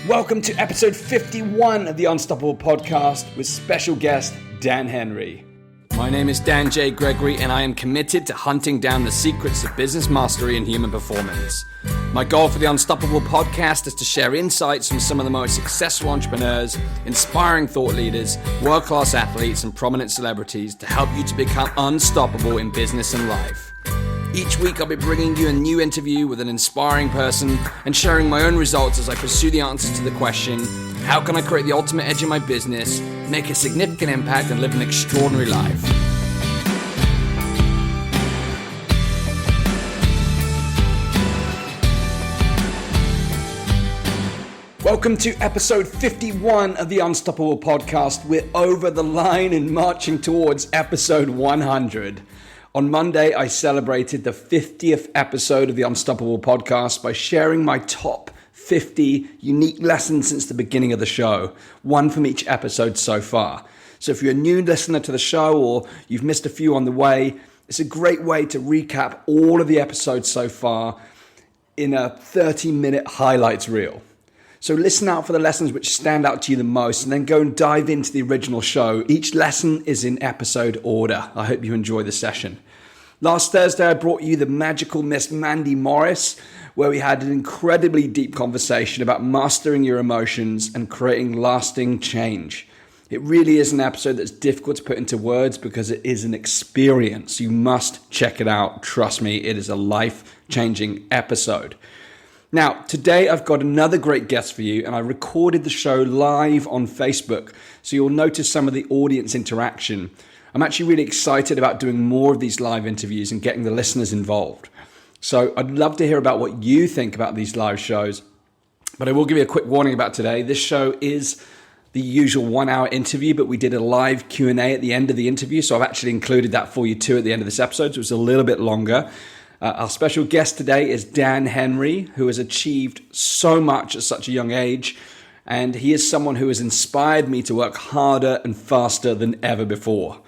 Welcome to episode 51 of the Unstoppable Podcast with special guest Dan Henry. My name is Dan J. Gregory, and I am committed to hunting down the secrets of business mastery and human performance. My goal for the Unstoppable Podcast is to share insights from some of the most successful entrepreneurs, inspiring thought leaders, world-class athletes, and prominent celebrities to help you to become unstoppable in business and life. Each week I'll be bringing you a new interview with an inspiring person and sharing my own results as I pursue the answers to the question, how can I create the ultimate edge in my business, make a significant impact, and live an extraordinary life? Welcome to episode 51 of the Unstoppable Podcast. We're over the line and marching towards episode 100. On Monday, I celebrated the 50th episode of the Unstoppable Podcast by sharing my top 50 unique lessons since the beginning of the show, one from each episode so far. So if you're a new listener to the show or you've missed a few on the way, it's a great way to recap all of the episodes so far in a 30-minute highlights reel. So listen out for the lessons which stand out to you the most and then go and dive into the original show. Each lesson is in episode order. I hope you enjoy the session. Last Thursday, I brought you the magical Miss Mandy Morris, where we had an incredibly deep conversation about mastering your emotions and creating lasting change. It really is an episode that's difficult to put into words because it is an experience. You must check it out. Trust me, it is a life-changing episode. Now, today I've got another great guest for you, and I recorded the show live on Facebook, so you'll notice some of the audience interaction. I'm actually really excited about doing more of these live interviews and getting the listeners involved. So I'd love to hear about what you think about these live shows, but I will give you a quick warning about today. This show is the usual 1-hour interview, but we did a live Q&A at the end of the interview, so I've actually included that for you too at the end of this episode, so it's a little bit longer. Our special guest today is Dan Henry, who has achieved so much at such a young age, and he is someone who has inspired me to work harder and faster than ever before.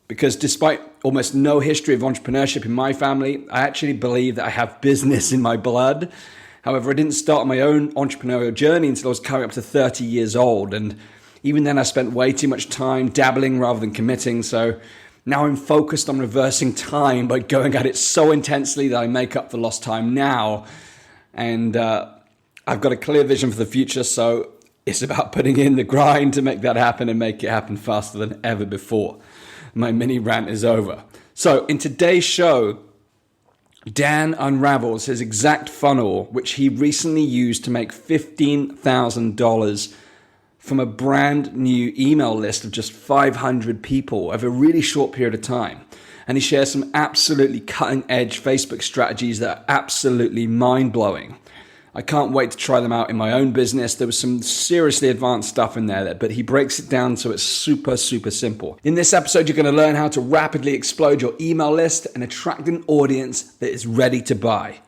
Because despite almost no history of entrepreneurship in my family, I actually believe that I have business in my blood. However, I didn't start my own entrepreneurial journey until I was coming up to 30 years old, and even then I spent way too much time dabbling rather than committing, so now I'm focused on reversing time by going at it so intensely that I make up for lost time now. And I've got a clear vision for the future, so it's about putting in the grind to make that happen and make it happen faster than ever before. My mini rant is over. So in today's show, Dan unravels his exact funnel, which he recently used to make $15,000 from a brand new email list of just 500 people over a really short period of time. And he shares some absolutely cutting edge Facebook strategies that are absolutely mind blowing. I can't wait to try them out in my own business. There was some seriously advanced stuff in there, but he breaks it down so it's super, super simple. In this episode, you're going to learn how to rapidly explode your email list and attract an audience that is ready to buy.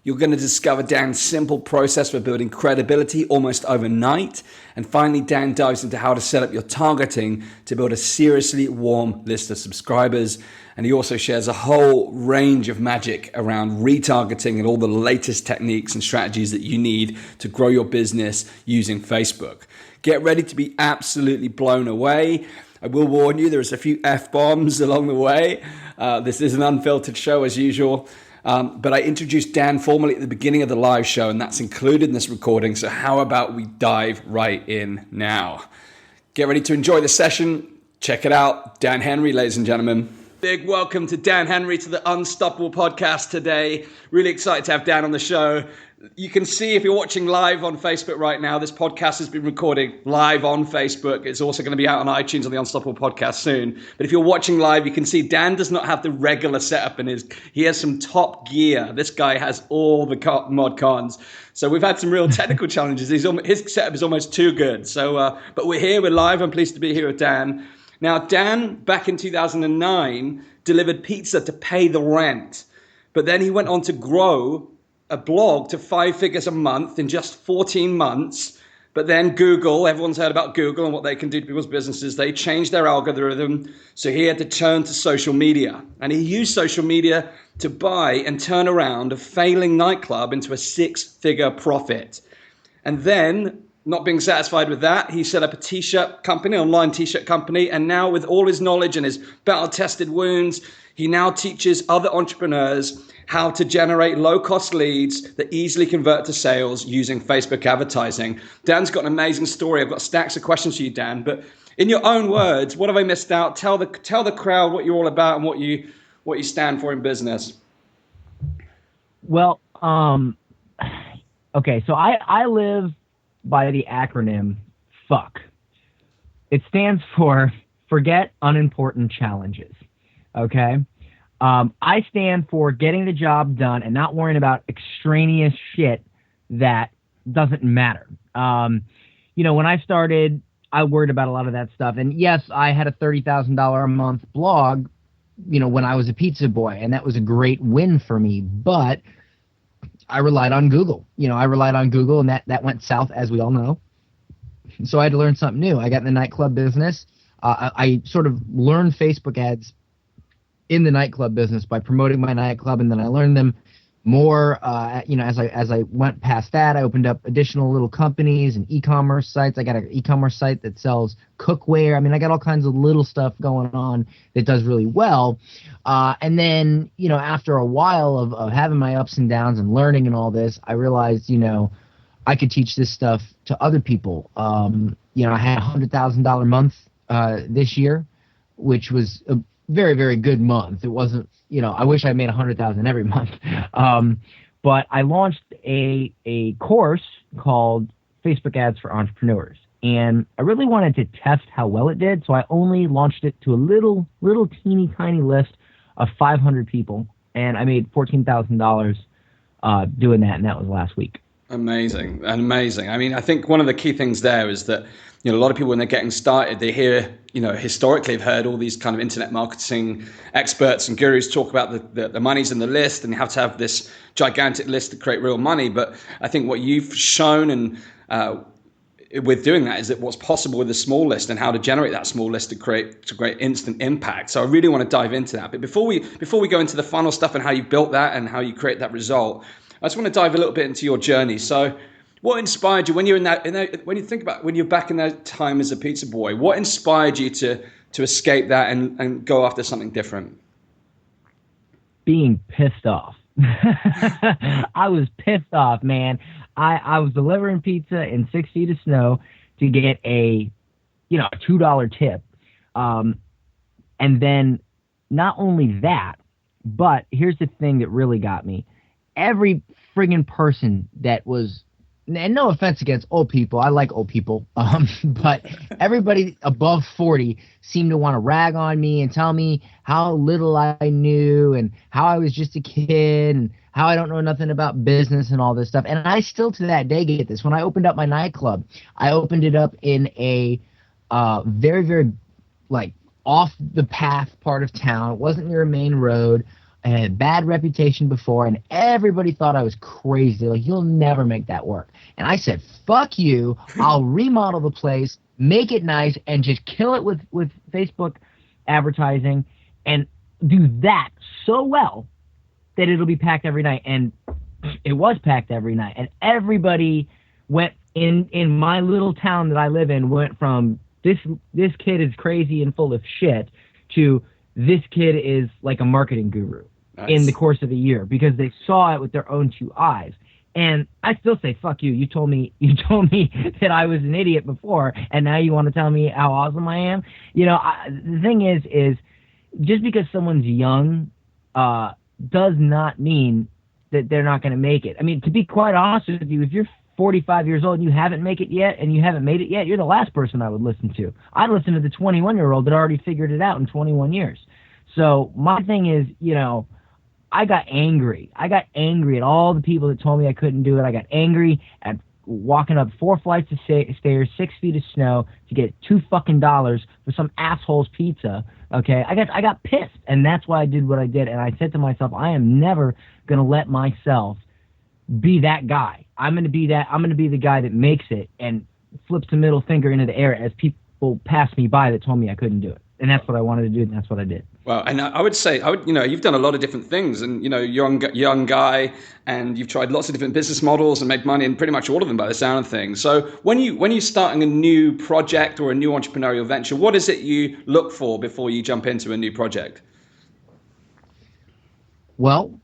You're going to discover Dan's simple process for building credibility almost overnight. And finally, Dan dives into how to set up your targeting to build a seriously warm list of subscribers. And he also shares a whole range of magic around retargeting and all the latest techniques and strategies that you need to grow your business using Facebook. Get ready to be absolutely blown away. I will warn you, there's a few F-bombs along the way. This is an unfiltered show as usual. But I introduced Dan formally at the beginning of the live show, and that's included in this recording. So how about we dive right in now? Get ready to enjoy the session. Check it out. Dan Henry, ladies and gentlemen. Big welcome to Dan Henry to the Unstoppable Podcast today. Really excited to have Dan on the show. You can see if you're watching live on Facebook right now, this podcast has been recording live on Facebook. It's also going to be out on iTunes on the Unstoppable Podcast soon. But if you're watching live, you can see Dan does not have the regular setup he has some top gear. This guy has all the mod cons. So we've had some real technical challenges. His setup is almost too good. So, but we're here, we're live. I'm pleased to be here with Dan. Now, Dan, back in 2009, delivered pizza to pay the rent. But then he went on to grow a blog to 5 figures a month in just 14 months. But then Google, everyone's heard about Google and what they can do to people's businesses. They changed their algorithm. So he had to turn to social media. And he used social media to buy and turn around a failing nightclub into a 6-figure profit. And then Not being satisfied with that, he set up a t-shirt company, online t-shirt company, and now with all his knowledge and his battle-tested wounds, he now teaches other entrepreneurs how to generate low-cost leads that easily convert to sales using Facebook advertising. Dan's got an amazing story. I've got stacks of questions for you, Dan, but in your own words, what have I missed out? Tell the crowd what you're all about and what you stand for in business. Well, okay, so I live by the acronym FUCK. It stands for Forget Unimportant Challenges, okay? I stand for getting the job done and not worrying about extraneous shit that doesn't matter. When I started, I worried about a lot of that stuff. And yes, I had a $30,000 a month blog, when I was a pizza boy, and that was a great win for me. But I relied on Google. And that went south, as we all know. So I had to learn something new. I got in the nightclub business. I sort of learned Facebook ads in the nightclub business by promoting my nightclub, and then I learned them more. As I went past that, I opened up additional little companies and e-commerce sites. I got an e-commerce site that sells cookware. I mean, I got all kinds of little stuff going on that does really well. And then, after a while of having my ups and downs and learning and all this, I realized, I could teach this stuff to other people. I had a $100,000 month this year, which was a very, very good month. It wasn't, I wish I made 100,000 every month. But I launched a course called Facebook Ads for Entrepreneurs. And I really wanted to test how well it did. So I only launched it to a little teeny tiny list of 500 people. And I made $14,000 doing that. And that was last week. Amazing. I mean, I think one of the key things there is that, a lot of people when they're getting started, they hear, historically have heard all these kind of internet marketing experts and gurus talk about the money's in the list and you have to have this gigantic list to create real money. But I think what you've shown and with doing that is that what's possible with a small list and how to generate that small list to create instant impact. So I really want to dive into that. But before we go into the funnel stuff and how you built that and how you create that result, I just want to dive a little bit into your journey. So what inspired you when you're when you think about when you're back in that time as a pizza boy? What inspired you to escape that and go after something different? Being pissed off. I was pissed off, man. I was delivering pizza in 6 feet of snow to get a $2 tip, and then not only that, but here's the thing that really got me: every friggin' person that was. And no offense against old people. I like old people. But everybody above 40 seemed to want to rag on me and tell me how little I knew and how I was just a kid and how I don't know nothing about business and all this stuff. And I still to that day get this. When I opened up my nightclub, I opened it up in a very, very off the path part of town. It wasn't near a main road. I had a bad reputation before, and everybody thought I was crazy. Like, you'll never make that work. And I said, fuck you. I'll remodel the place, make it nice, and just kill it with Facebook advertising and do that so well that it'll be packed every night. And it was packed every night. And everybody went in my little town that I live in went from this kid is crazy and full of shit to this kid is like a marketing guru. Nice. In the course of a year, because they saw it with their own two eyes. And I still say, fuck you. You told me that I was an idiot before, and now you want to tell me how awesome I am? The thing is just because someone's young does not mean that they're not going to make it. I mean, to be quite honest with you, if you're 45 years old and you haven't made it yet, you're the last person I would listen to. I'd listen to the 21-year-old that already figured it out in 21 years. So my thing is, I got angry. I got angry at all the people that told me I couldn't do it. I got angry at walking up 4 flights of stairs, 6 feet of snow to get $2 for some asshole's pizza. Okay, I got pissed, and that's why I did what I did. And I said to myself, I am never gonna let myself be that guy. I'm gonna be the guy that makes it and flips the middle finger into the air as people pass me by that told me I couldn't do it. And that's what I wanted to do, and that's what I did. Well, and I would say, you've done a lot of different things, and young guy, and you've tried lots of different business models and made money in pretty much all of them by the sound of things. So when you're starting a new project or a new entrepreneurial venture, what is it you look for before you jump into a new project? Well,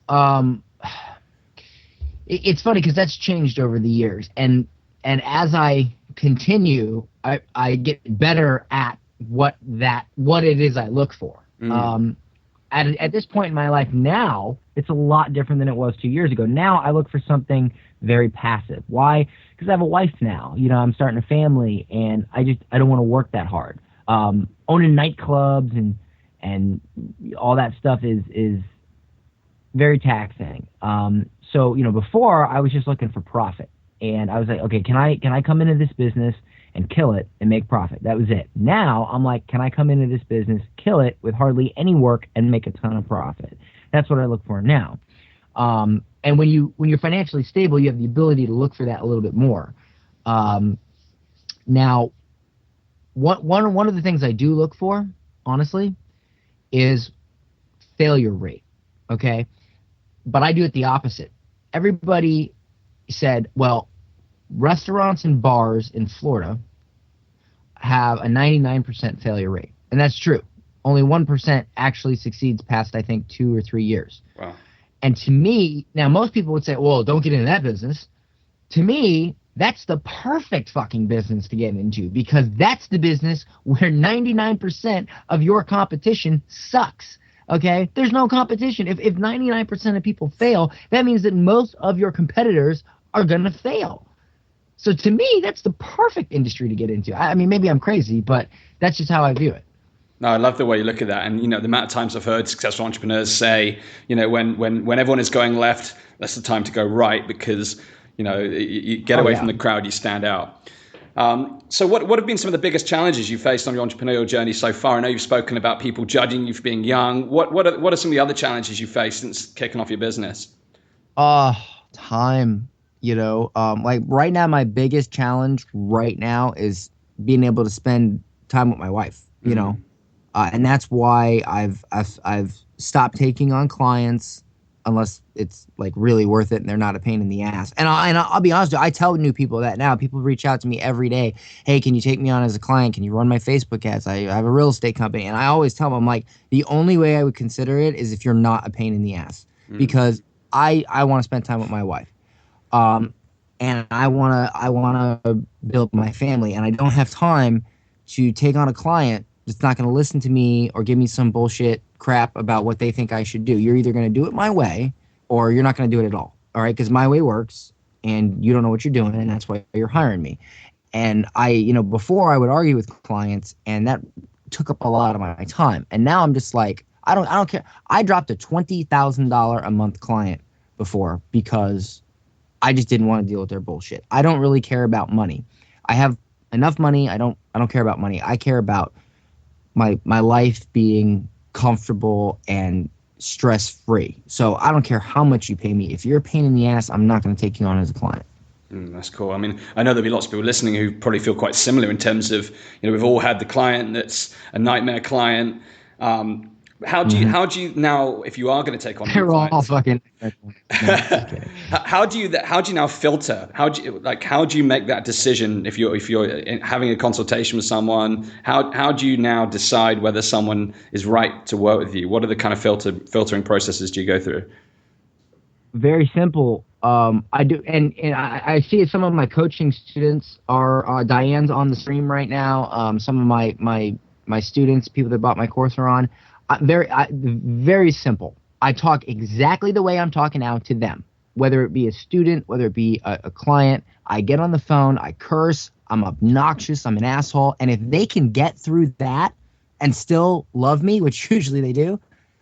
it's funny because that's changed over the years, and as I continue, I get better at what it is I look for. At this point in my life now, it's a lot different than it was 2 years ago. Now I look for something very passive. Why? Because I have a wife now. I'm starting a family, and I don't want to work that hard. Owning nightclubs and all that stuff is very taxing. So before I was just looking for profit, and I was like, okay, can I come into this business and kill it and make profit? That was it. Now I'm like, can I come into this business, kill it with hardly any work, and make a ton of profit? That's what I look for now. And when you're financially stable, you have the ability to look for that a little bit more. Now, one of the things I do look for, honestly, is failure rate. Okay, but I do it the opposite. Everybody said, well, restaurants and bars in Florida have a 99% failure rate. And that's true. Only 1% actually succeeds past, I think, 2 or 3 years. Wow. And to me, now most people would say, well, don't get into that business. To me, that's the perfect fucking business to get into, because that's the business where 99% of your competition sucks. Okay? There's no competition. If 99% of people fail, that means that most of your competitors are going to fail. So to me, that's the perfect industry to get into. I mean, maybe I'm crazy, but that's just how I view it. No, I love the way you look at that. And, the amount of times I've heard successful entrepreneurs say, when everyone is going left, that's the time to go right, because, you get away from the crowd, you stand out. So what have been some of the biggest challenges you faced on your entrepreneurial journey so far? I know you've spoken about people judging you for being young. What are some of the other challenges you faced since kicking off your business? Time. Like right now, my biggest challenge right now is being able to spend time with my wife, and that's why I've stopped taking on clients unless it's like really worth it and they're not a pain in the ass. And I'll be honest with you, I tell new people that now. People reach out to me every day. Hey, can you take me on as a client? Can you run my Facebook ads? I have a real estate company. And I always tell them, I'm like, the only way I would consider it is if you're not a pain in the ass, because I want to spend time with my wife. And I wanna build my family, and I don't have time to take on a client that's not going to listen to me or give me some bullshit crap about what they think I should do. You're either going to do it my way, or you're not going to do it at all. All right, because my way works, and you don't know what you're doing, and that's why you're hiring me. And before I would argue with clients, and that took up a lot of my time. And now I'm just like, I don't care. I dropped a $20,000 a month client before because I just didn't want to deal with their bullshit. I don't really care about money. I have enough money. I don't care about money. I care about my life being comfortable and stress-free. So I don't care how much you pay me. If you're a pain in the ass, I'm not going to take you on as a client. That's cool. I mean, I know there'll be lots of people listening who probably feel quite similar in terms of, we've all had the client that's a nightmare client. How do you now, if you are going to take on they're all fucking how do you now filter? How do you make that decision if you're having a consultation with someone? How do you now decide whether someone is right to work with you? What are the kind of filtering processes do you go through? Very simple. I do, and I see some of my coaching students are Diane's on the stream right now. Some of my students, people that bought my course, are on. Very simple. I talk exactly the way I'm talking now to them, whether it be a student, whether it be a client. I get on the phone, I curse, I'm obnoxious, I'm an asshole, and if they can get through that and still love me, which usually they do,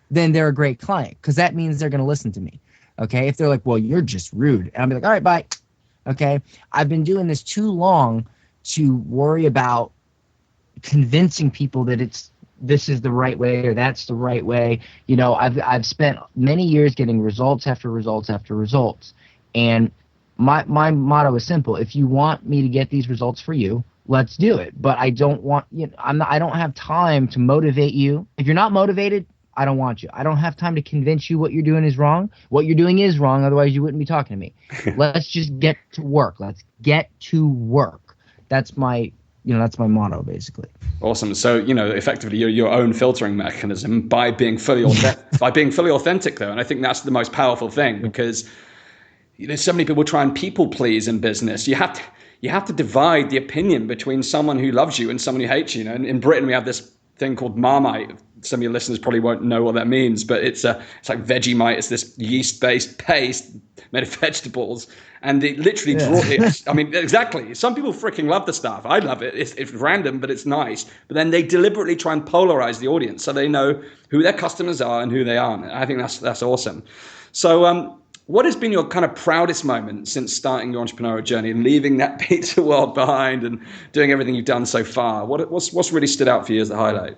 then they're a great client, because that means they're going to listen to me. Okay, if they're like, well, you're just rude, and I'll be like, all right, bye. Okay, I've been doing this too long to worry about convincing people that this is the right way or that's the right way. I've spent many years getting results after results after results, and my motto is simple: if you want me to get these results for you, let's do it. But I don't want I don't have time to motivate you. If you're not motivated, I don't want you. I don't have time to convince you what you're doing is wrong. What you're doing is wrong. Otherwise, you wouldn't be talking to me. Let's just get to work. Let's get to work. That's my motto, basically. Awesome. So, effectively you're your own filtering mechanism by being fully authentic though. And I think that's the most powerful thing, because so many people try and people please in business. You have to divide the opinion between someone who loves you and someone who hates you. And in Britain, we have this thing called Marmite. Some of your listeners probably won't know what that means, but it's like Vegemite. It's this yeast-based paste made of vegetables, and it literally draws. I mean, exactly. Some people freaking love the stuff. I love it. It's random, but it's nice. But then they deliberately try and polarize the audience so they know who their customers are and who they aren't. I think that's awesome. So, what has been your kind of proudest moment since starting your entrepreneurial journey and leaving that pizza world behind and doing everything you've done so far? What's really stood out for you as the highlight?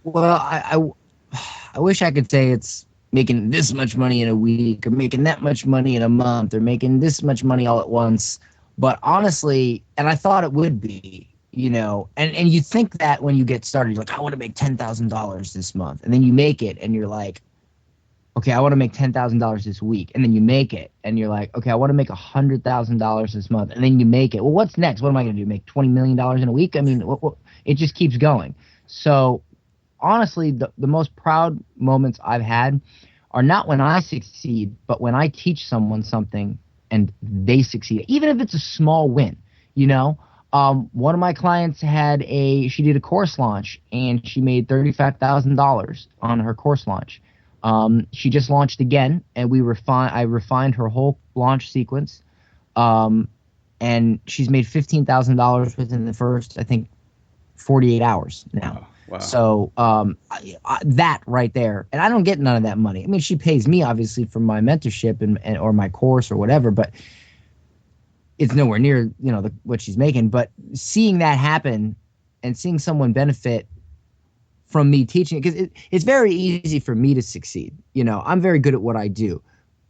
Well, I wish I could say it's making this much money in a week or making that much money in a month or making this much money all at once. But honestly, and I thought it would be, and you think that when you get started, you're like, I want to make $10,000 this month. And then you make it and you're like, okay, I want to make $10,000 this week. And then you make it and you're like, okay, I want to make $100,000 this month. And then you make it. Well, what's next? What am I going to do? Make $20 million in a week? I mean, it just keeps going. So honestly, the most proud moments I've had are not when I succeed, but when I teach someone something and they succeed, even if it's a small win. One of my clients she did a course launch and she made $35,000 on her course launch. She just launched again, and I refined her whole launch sequence. And she's made $15,000 within the first, I think, 48 hours now. Wow. So that right there, and I don't get none of that money. I mean, she pays me obviously for my mentorship and or my course or whatever, but it's nowhere near what she's making. But seeing that happen and seeing someone benefit from me teaching it, because it's very easy for me to succeed. I'm very good at what I do,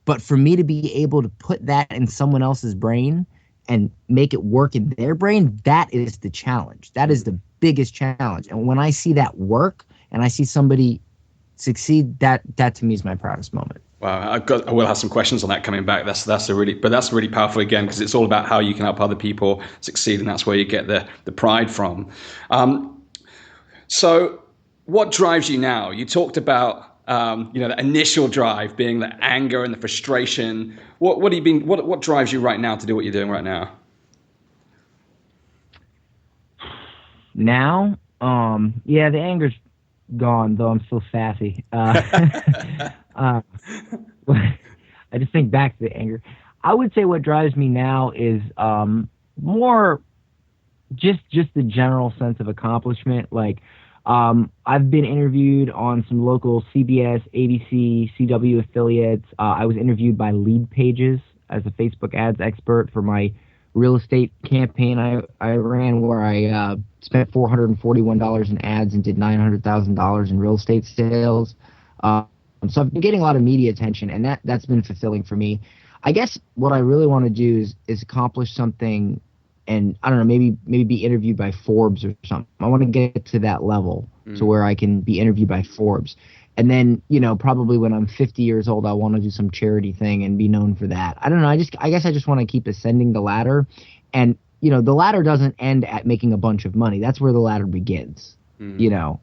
but for me to be able to put that in someone else's brain and make it work in their brain, that is the challenge. That is the biggest challenge. And when I see that work and I see somebody succeed, that to me is my proudest moment. Wow, I will have some questions on that coming back. That's really powerful again, because it's all about how you can help other people succeed, and that's where you get the pride from. So what drives you now? You talked about the initial drive being the anger and the frustration. What drives you right now to do what you're doing right now? Now, the anger's gone, though I'm still sassy. I just think back to the anger. I would say what drives me now is more just the general sense of accomplishment. Like, I've been interviewed on some local CBS, ABC, CW affiliates. I was interviewed by Lead Pages as a Facebook ads expert for my real estate campaign I ran, where I spent $441 in ads and did $900,000 in real estate sales. So I've been getting a lot of media attention, and that's been fulfilling for me. I guess what I really want to do is accomplish something, and I don't know, maybe be interviewed by Forbes or something. I want to get to that level to where I can be interviewed by Forbes. And then, probably when I'm 50 years old, I want to do some charity thing and be known for that. I don't know. I guess I just want to keep ascending the ladder. And, the ladder doesn't end at making a bunch of money. That's where the ladder begins, because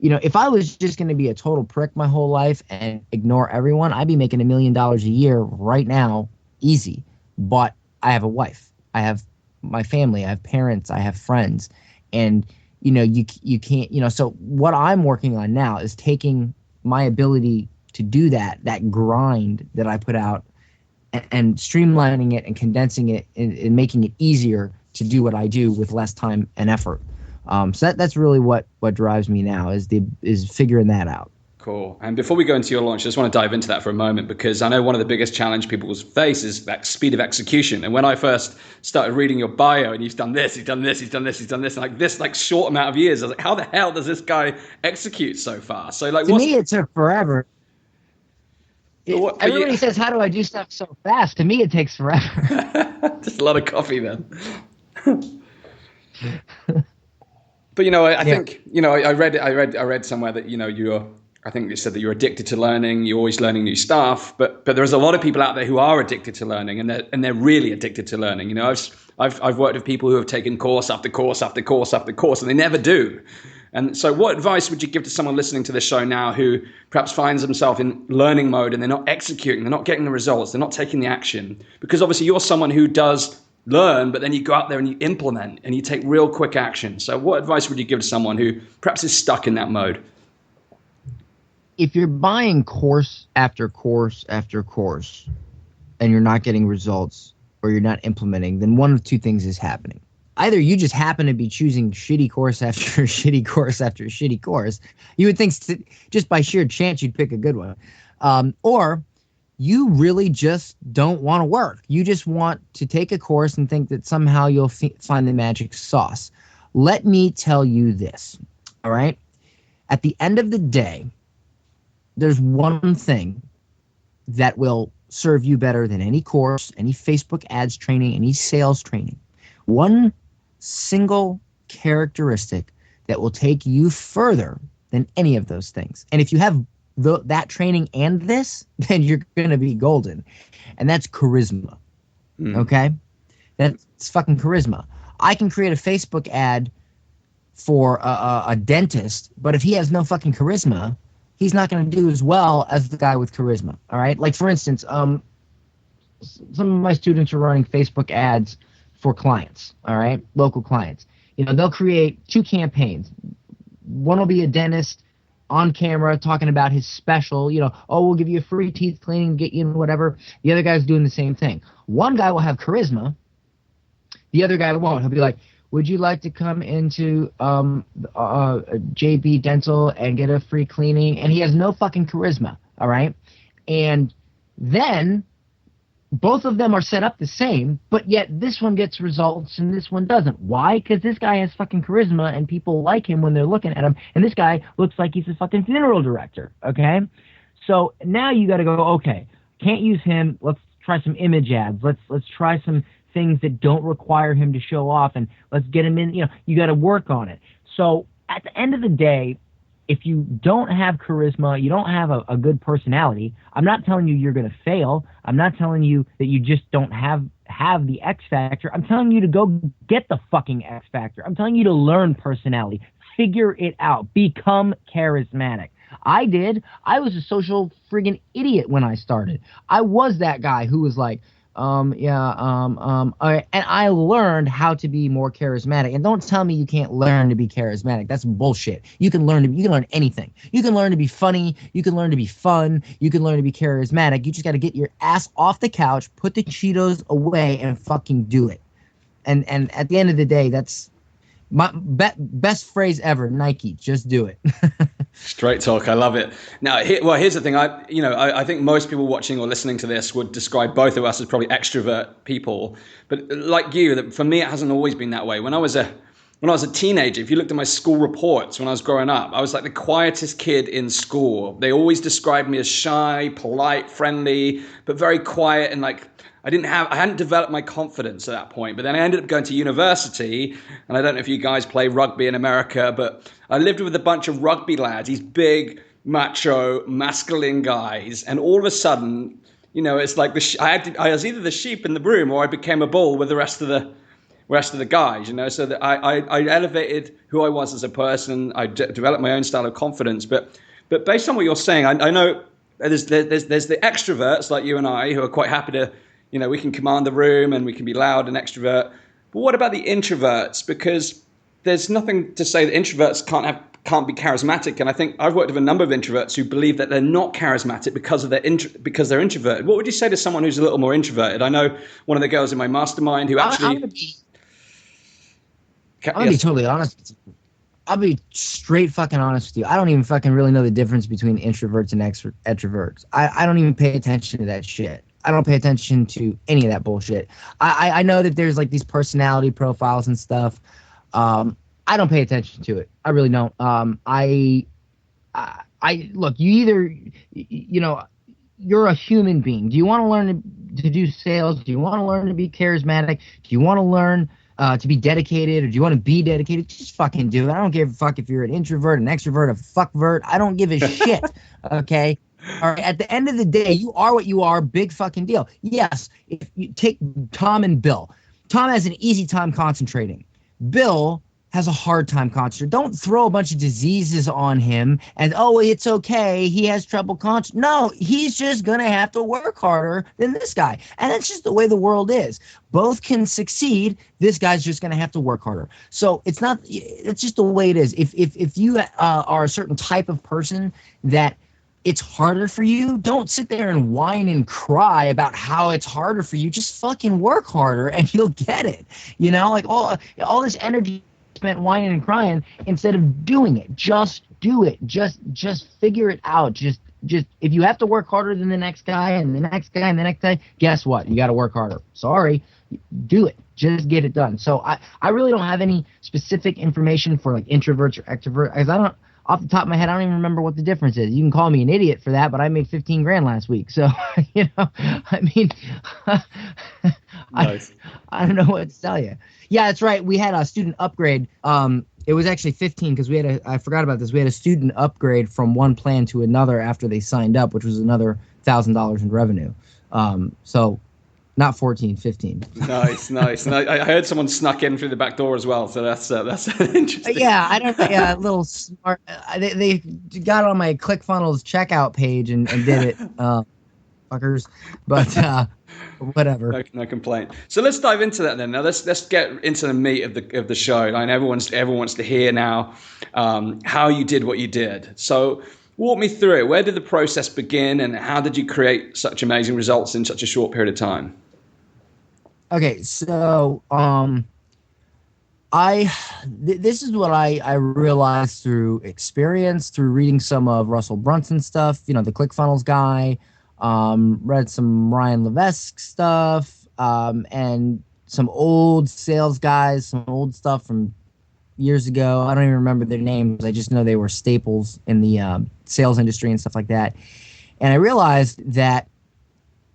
if I was just going to be a total prick my whole life and ignore everyone, I'd be making $1 million a year right now, easy. But I have a wife, I have my family, I have parents, I have friends, and you can't, so what I'm working on now is taking my ability to do that grind that I put out and streamlining it and condensing it and making it easier to do what I do with less time and effort. So that's really what drives me now is figuring that out. Cool. And before we go into your launch, I just want to dive into that for a moment, because I know one of the biggest challenge people face is that speed of execution. And when I first started reading your bio and you've done this, he's done this, and like this short amount of years, I was like, how the hell does this guy execute so fast? So to me, it took forever. Everybody says, how do I do stuff so fast? To me, it takes forever. Just a lot of coffee then. But I think I read somewhere that I think it said that you're addicted to learning. You're always learning new stuff. But there's a lot of people out there who are addicted to learning, and they're really addicted to learning. I've worked with people who have taken course after course after course after course, and they never do. And so, what advice would you give to someone listening to this show now who perhaps finds themselves in learning mode and they're not executing, they're not getting the results, they're not taking the action? Because obviously, you're someone who does learn, but then you go out there and you implement and you take real quick action. So what advice would you give to someone who perhaps is stuck in that mode? If you're buying course after course after course and you're not getting results or you're not implementing, then one of two things is happening. Either you just happen to be choosing shitty course after shitty course after shitty course. You would think just by sheer chance you'd pick a good one. Or you really just don't want to work. You just want to take a course and think that somehow you'll find the magic sauce. Let me tell you this, all right? At the end of the day, there's one thing that will serve you better than any course, any Facebook ads training, any sales training. One single characteristic that will take you further than any of those things. And if you have that training and this, then you're going to be golden. And that's charisma. Okay? That's fucking charisma. I can create a Facebook ad for a dentist, but if he has no fucking charisma, he's not going to do as well as the guy with charisma. All right? Like, for instance, some of my students are running Facebook ads for clients, all right? Local clients. They'll create 2 campaigns. One will be a dentist on camera talking about his special, we'll give you a free teeth cleaning, get you whatever. The other guy's doing the same thing. One guy will have charisma. The other guy won't. He'll be like, would you like to come into JB Dental and get a free cleaning? And he has no fucking charisma, all right? And then both of them are set up the same, but yet this one gets results and this one doesn't. Why? Because this guy has fucking charisma and people like him when they're looking at him, and this guy looks like he's a fucking funeral director, okay? So now you got to go, okay, can't use him. Let's try some image ads. Let's try some things that don't require him to show off, and let's get him in. You got to work on it. So at the end of the day, if you don't have charisma, you don't have a good personality, I'm not telling you you're going to fail. I'm not telling you that you just don't have the X factor. I'm telling you to go get the fucking X factor. I'm telling you to learn personality. Figure it out. Become charismatic. I did. I was a social friggin' idiot when I started. I was that guy who was like, and I learned how to be more charismatic. And don't tell me you can't learn to be charismatic. That's bullshit. You can learn anything. You can learn to be funny. You can learn to be fun. You can learn to be charismatic. You just got to get your ass off the couch, put the Cheetos away, and fucking do it. And at the end of the day, that's my best phrase ever. Nike, just do it. Straight talk. I love it. Now, here's the thing. I think most people watching or listening to this would describe both of us as probably extrovert people. But like you, for me, it hasn't always been that way. When I was a teenager, if you looked at my school reports when I was growing up, I was like the quietest kid in school. They always described me as shy, polite, friendly, but very quiet, and like I hadn't developed my confidence at that point. But then I ended up going to university, and I don't know if you guys play rugby in America, but I lived with a bunch of rugby lads, these big, macho, masculine guys, and all of a sudden, it's like I was either the sheep in the room or I became a bull with the rest of the guys, so that I elevated who I was as a person. I developed my own style of confidence. But based on what you're saying, I know there's the extroverts like you and I who are quite happy to, we can command the room and we can be loud and extrovert. But what about the introverts? Because there's nothing to say that introverts can't be charismatic. And I think I've worked with a number of introverts who believe that they're not charismatic because they're introverted. What would you say to someone who's a little more introverted? I know one of the girls in my mastermind who actually... I'm going to be totally honest with you. I'll be straight fucking honest with you. I don't even fucking really know the difference between introverts and extroverts. I don't even pay attention to that shit. I don't pay attention to any of that bullshit. I know that there's like these personality profiles and stuff. I don't pay attention to it. I really don't. I look, you either, you're a human being. Do you want to learn to do sales? Do you want to learn to be charismatic? Do you want to learn to be dedicated, or do you want to be dedicated? Just fucking do it. I don't give a fuck if you're an introvert, an extrovert, a fuckvert. I don't give a shit. Okay. All right. At the end of the day, you are what you are. Big fucking deal. Yes. If you take Tom and Bill, Tom has an easy time concentrating. Bill has a hard time concentrating. Don't throw a bunch of diseases on him and, oh, it's okay, he has trouble concentrating. No, he's just going to have to work harder than this guy. And that's just the way the world is. Both can succeed. This guy's just going to have to work harder. So it's just the way it is. If you are a certain type of person that it's harder for you, don't sit there and whine and cry about how it's harder for you. Just fucking work harder and you'll get it. You know, like all this energy spent whining and crying instead of doing it. Just do it. Just figure it out. Just if you have to work harder than the next guy and the next guy and the next guy, guess what? You got to work harder. Sorry, do it. Just get it done. So I really don't have any specific information for like introverts or extroverts, because I don't, off the top of my head, I don't even remember what the difference is. You can call me an idiot for that, but I made 15 grand last week. So, you know, I mean, nice. I don't know what to tell you. Yeah, that's right. We had a student upgrade. It was actually 15 because I forgot about this. We had a student upgrade from one plan to another after they signed up, which was another $1,000 in revenue. So not 14, 15. Nice. I heard someone snuck in through the back door as well. So that's interesting. Yeah, I don't know. Yeah, a little smart. They got on my ClickFunnels checkout page and did it, fuckers. But whatever. No complaint. So let's dive into that then. Now let's get into the meat of the show. And everyone wants to hear now how you did what you did. So walk me through it. Where did the process begin, and how did you create such amazing results in such a short period of time? Okay, so this is what I realized through experience, through reading some of Russell Brunson's stuff, you know, the ClickFunnels guy, read some Ryan Levesque stuff, and some old sales guys, some old stuff from years ago. I don't even remember their names. I just know they were staples in the sales industry and stuff like that. And I realized that,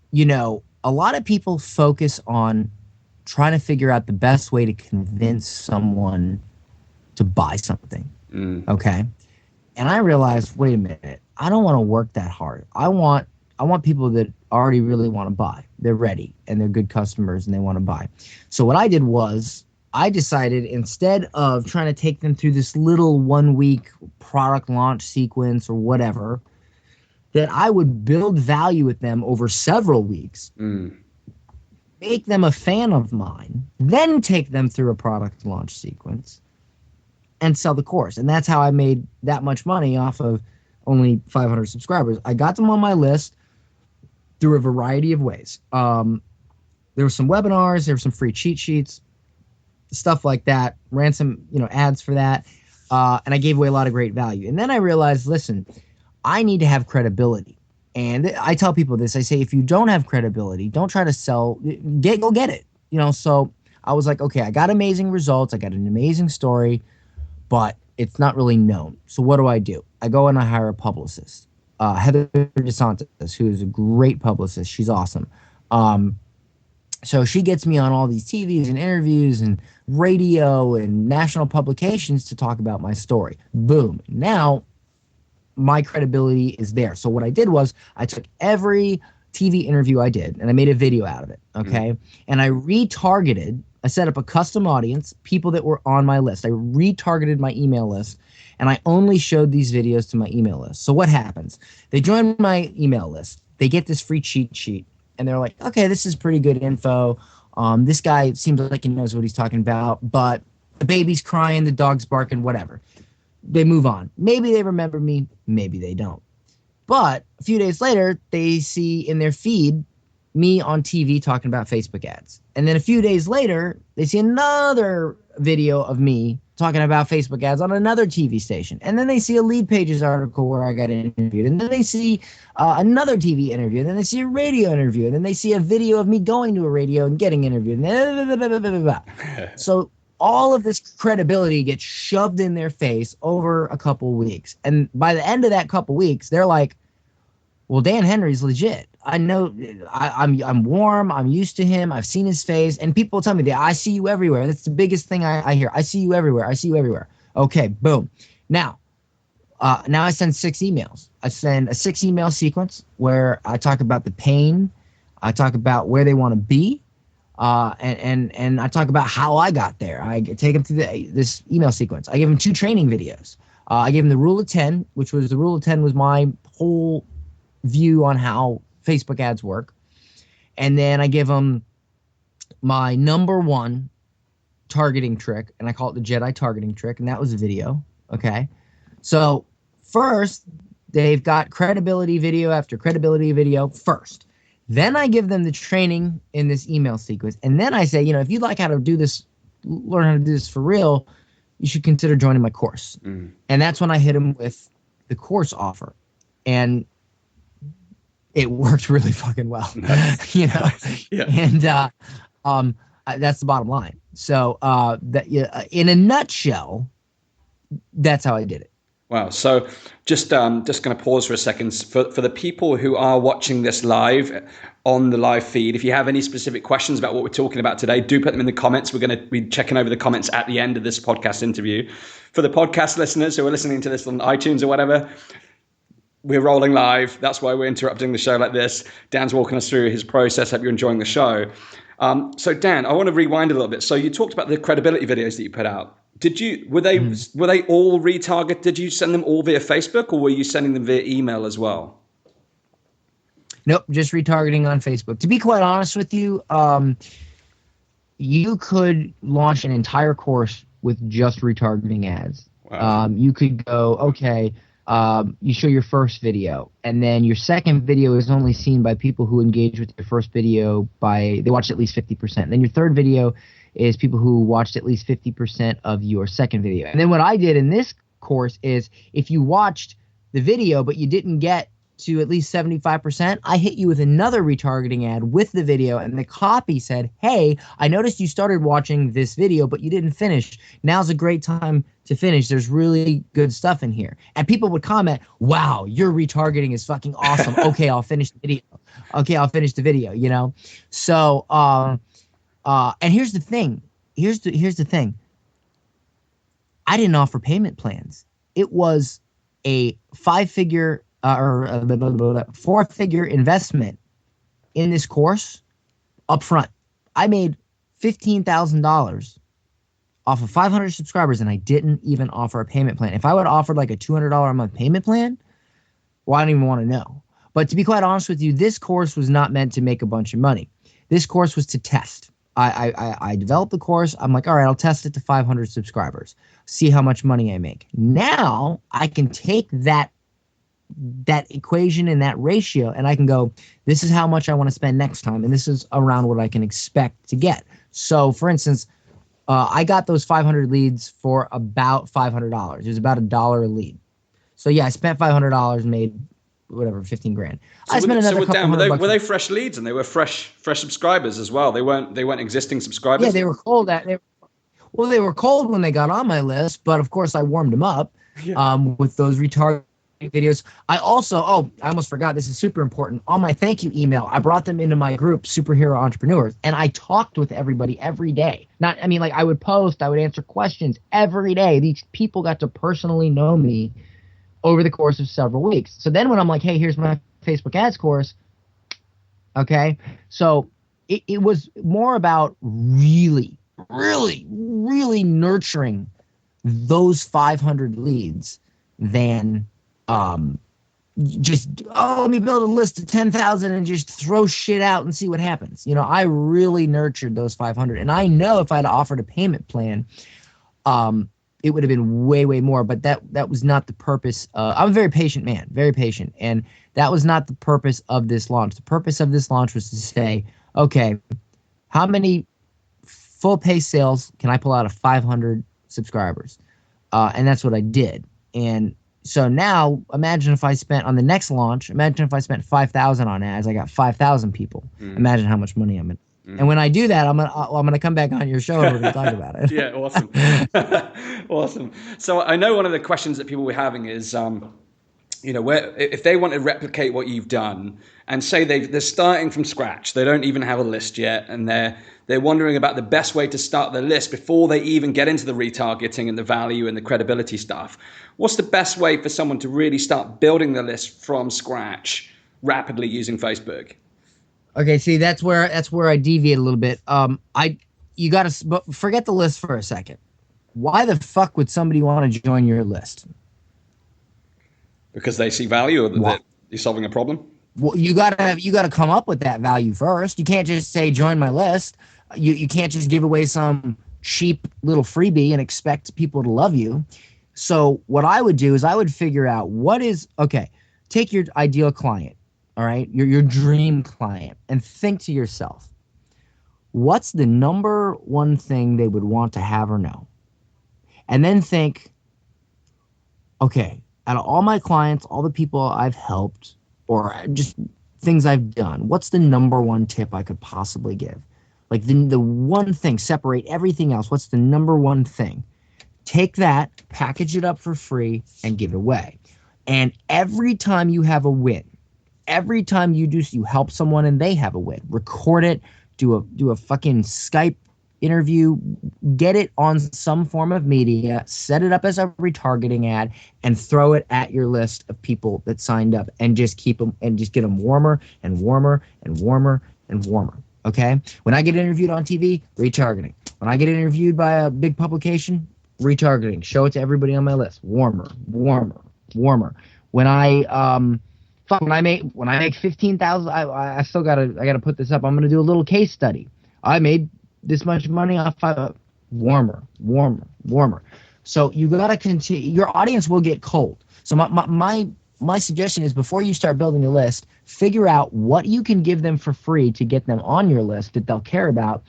you know, a lot of people focus on trying to figure out the best way to convince someone to buy something. Okay. And I realized, wait a minute, I don't want to work that hard. I want people that already really want to buy. They're ready and they're good customers and they want to buy. So what I did was I decided, instead of trying to take them through this little 1 week product launch sequence or whatever, that I would build value with them over several weeks, make them a fan of mine, then take them through a product launch sequence and sell the course. And that's how I made that much money off of only 500 subscribers. I got them on my list through a variety of ways. There were some webinars, there were some free cheat sheets, stuff like that, ran some, you know, ads for that. And I gave away a lot of great value. And then I realized, listen, I need to have credibility. And I tell people this. I say, if you don't have credibility, don't try to sell. Go get it. You know, so I was like, okay, I got amazing results. I got an amazing story, but it's not really known. So what do? I go and I hire a publicist, Heather DeSantis, who is a great publicist. She's awesome. So she gets me on all these TVs and interviews and radio and national publications to talk about my story. Boom. Now my credibility is there. So what I did was I took every TV interview I did and I made a video out of it. Okay. And I retargeted. I set up a custom audience, people that were on my list. I retargeted my email list and I only showed these videos to my email list. So what happens? They join my email list. They get this free cheat sheet and they're like, okay, this is pretty good info. This guy seems like he knows what he's talking about, but the baby's crying, the dog's barking, whatever. They move on. Maybe they remember me, maybe they don't. But a few days later, they see in their feed me on TV talking about Facebook ads. And then a few days later, they see another video of me talking about Facebook ads on another TV station. And then they see a Lead Pages article where I got interviewed. And then they see another TV interview. And then they see a radio interview. And then they see a video of me going to a radio and getting interviewed. And then so all of this credibility gets shoved in their face over a couple weeks. And by the end of that couple weeks, they're like, Well, Dan Henry's legit. I know. I'm warm. I'm used to him. I've seen his face, and people tell me that I see you everywhere. That's the biggest thing I hear. I see you everywhere. I see you everywhere. Okay, boom. Now I send 6 emails. I send a 6 email sequence where I talk about the pain, I talk about where they want to be, and I talk about how I got there. I take them through this email sequence. I give them 2 training videos. I gave them the rule of 10, which was the rule of 10 was my whole view on how Facebook ads work. And then I give them my number 1 targeting trick, and I call it the Jedi targeting trick, and that was a video. Okay. So first, they've got credibility video after credibility video first. Then I give them the training in this email sequence. And then I say, if you'd like how to do this, learn how to do this for real, you should consider joining my course. And that's when I hit them with the course offer. And it worked really fucking well. Nice. Yeah. And that's the bottom line. So in a nutshell, that's how I did it. Wow. So just going to pause for a second. For the people who are watching this live on the live feed, if you have any specific questions about what we're talking about today, do put them in the comments. We're going to be checking over the comments at the end of this podcast interview. For the podcast listeners who are listening to this on iTunes or whatever, we're rolling live. That's why we're interrupting the show like this. Dan's walking us through his process. Hope you're enjoying the show. So Dan, I want to rewind a little bit. So you talked about the credibility videos that you put out. Were they all retargeted? Did you send them all via Facebook, or were you sending them via email as well? Nope, just retargeting on Facebook. To be quite honest with you, you could launch an entire course with just retargeting ads. Wow. You could go, okay, you show your first video, and then your second video is only seen by people who engage with your first video they watched at least 50%. Then your third video is people who watched at least 50% of your second video. And then what I did in this course is if you watched the video but you didn't get to at least 75%, I hit you with another retargeting ad with the video, and the copy said, hey, I noticed you started watching this video but you didn't finish. Now's a great time to finish. There's really good stuff in here. And people would comment, wow, your retargeting is fucking awesome. Okay, I'll finish the video. So and here's the thing. Here's the thing. I didn't offer payment plans. It was a 5-figure or 4-figure investment in this course up front. I made $15,000 off of 500 subscribers, and I didn't even offer a payment plan. If I would have offered like a $200 a month payment plan, well, I don't even want to know. But to be quite honest with you, this course was not meant to make a bunch of money. This course was to test. I developed the course. I'm like, all right, I'll test it to 500 subscribers, see how much money I make. Now I can take that equation and that ratio, and I can go, this is how much I want to spend next time, and this is around what I can expect to get. So, for instance, I got those 500 leads for about $500. It was about $1 a lead. So yeah, I spent $500, made whatever, 15 grand. So I spent another couple $100 bucks. Were they fresh leads, and they were fresh subscribers as well? They weren't existing subscribers. Yeah, they were cold. They were cold when they got on my list, but of course I warmed them up with those retargeting videos. I also, I almost forgot, this is super important. On my thank you email, I brought them into my group, Superhero Entrepreneurs, and I talked with everybody every day. I would post, I would answer questions every day. These people got to personally know me over the course of several weeks. So then when I'm like, hey, here's my Facebook ads course, okay? So it was more about really, really, really nurturing those 500 leads than let me build a list of 10,000 and just throw shit out and see what happens. I really nurtured those 500. And I know if I'd offered a payment plan, it would have been way, way more. But that was not the purpose. I'm a very patient man, very patient. And that was not the purpose of this launch. The purpose of this launch was to say, okay, how many full pay sales can I pull out of 500 subscribers? And that's what I did. And so now imagine if I spent on the next launch, imagine if I spent 5,000 on ads, I got 5,000 people. Imagine how much money I'm in. And when I do that, I'm gonna come back on your show and we're gonna talk about it. Yeah, awesome. Awesome. So I know one of the questions that people were having is, where if they want to replicate what you've done, and say they're starting from scratch, they don't even have a list yet, and they're wondering about the best way to start their list before they even get into the retargeting and the value and the credibility stuff. What's the best way for someone to really start building their list from scratch rapidly using Facebook? Okay, see, that's where I deviate a little bit. You got to forget the list for a second. Why the fuck would somebody want to join your list? Because they see value, or that you're solving a problem. Well, you gotta come up with that value first. You can't just say join my list. You can't just give away some cheap little freebie and expect people to love you. So what I would do is I would figure out take your ideal client, all right, your dream client, and think to yourself, what's the number one thing they would want to have or know? And then think, okay, out of all my clients, all the people I've helped, or just things I've done, what's the number one tip I could possibly give? Like the one thing, separate everything else. What's the number one thing? Take that, package it up for free, and give it away. And every time you have a win, every time you help someone and they have a win, record it, do a fucking Skype interview, get it on some form of media, set it up as a retargeting ad, and throw it at your list of people that signed up, and just keep them and just get them warmer and warmer and warmer and warmer. Okay? When I get interviewed on TV, retargeting. When I get interviewed by a big publication, retargeting. Show it to everybody on my list. Warmer, warmer, warmer. When I make 15,000, I gotta put this up. I'm gonna do a little case study. I made this much money off warmer, warmer, warmer. So you gotta continue. Your audience will get cold. So my suggestion is, before you start building a list, figure out what you can give them for free to get them on your list that they'll care about,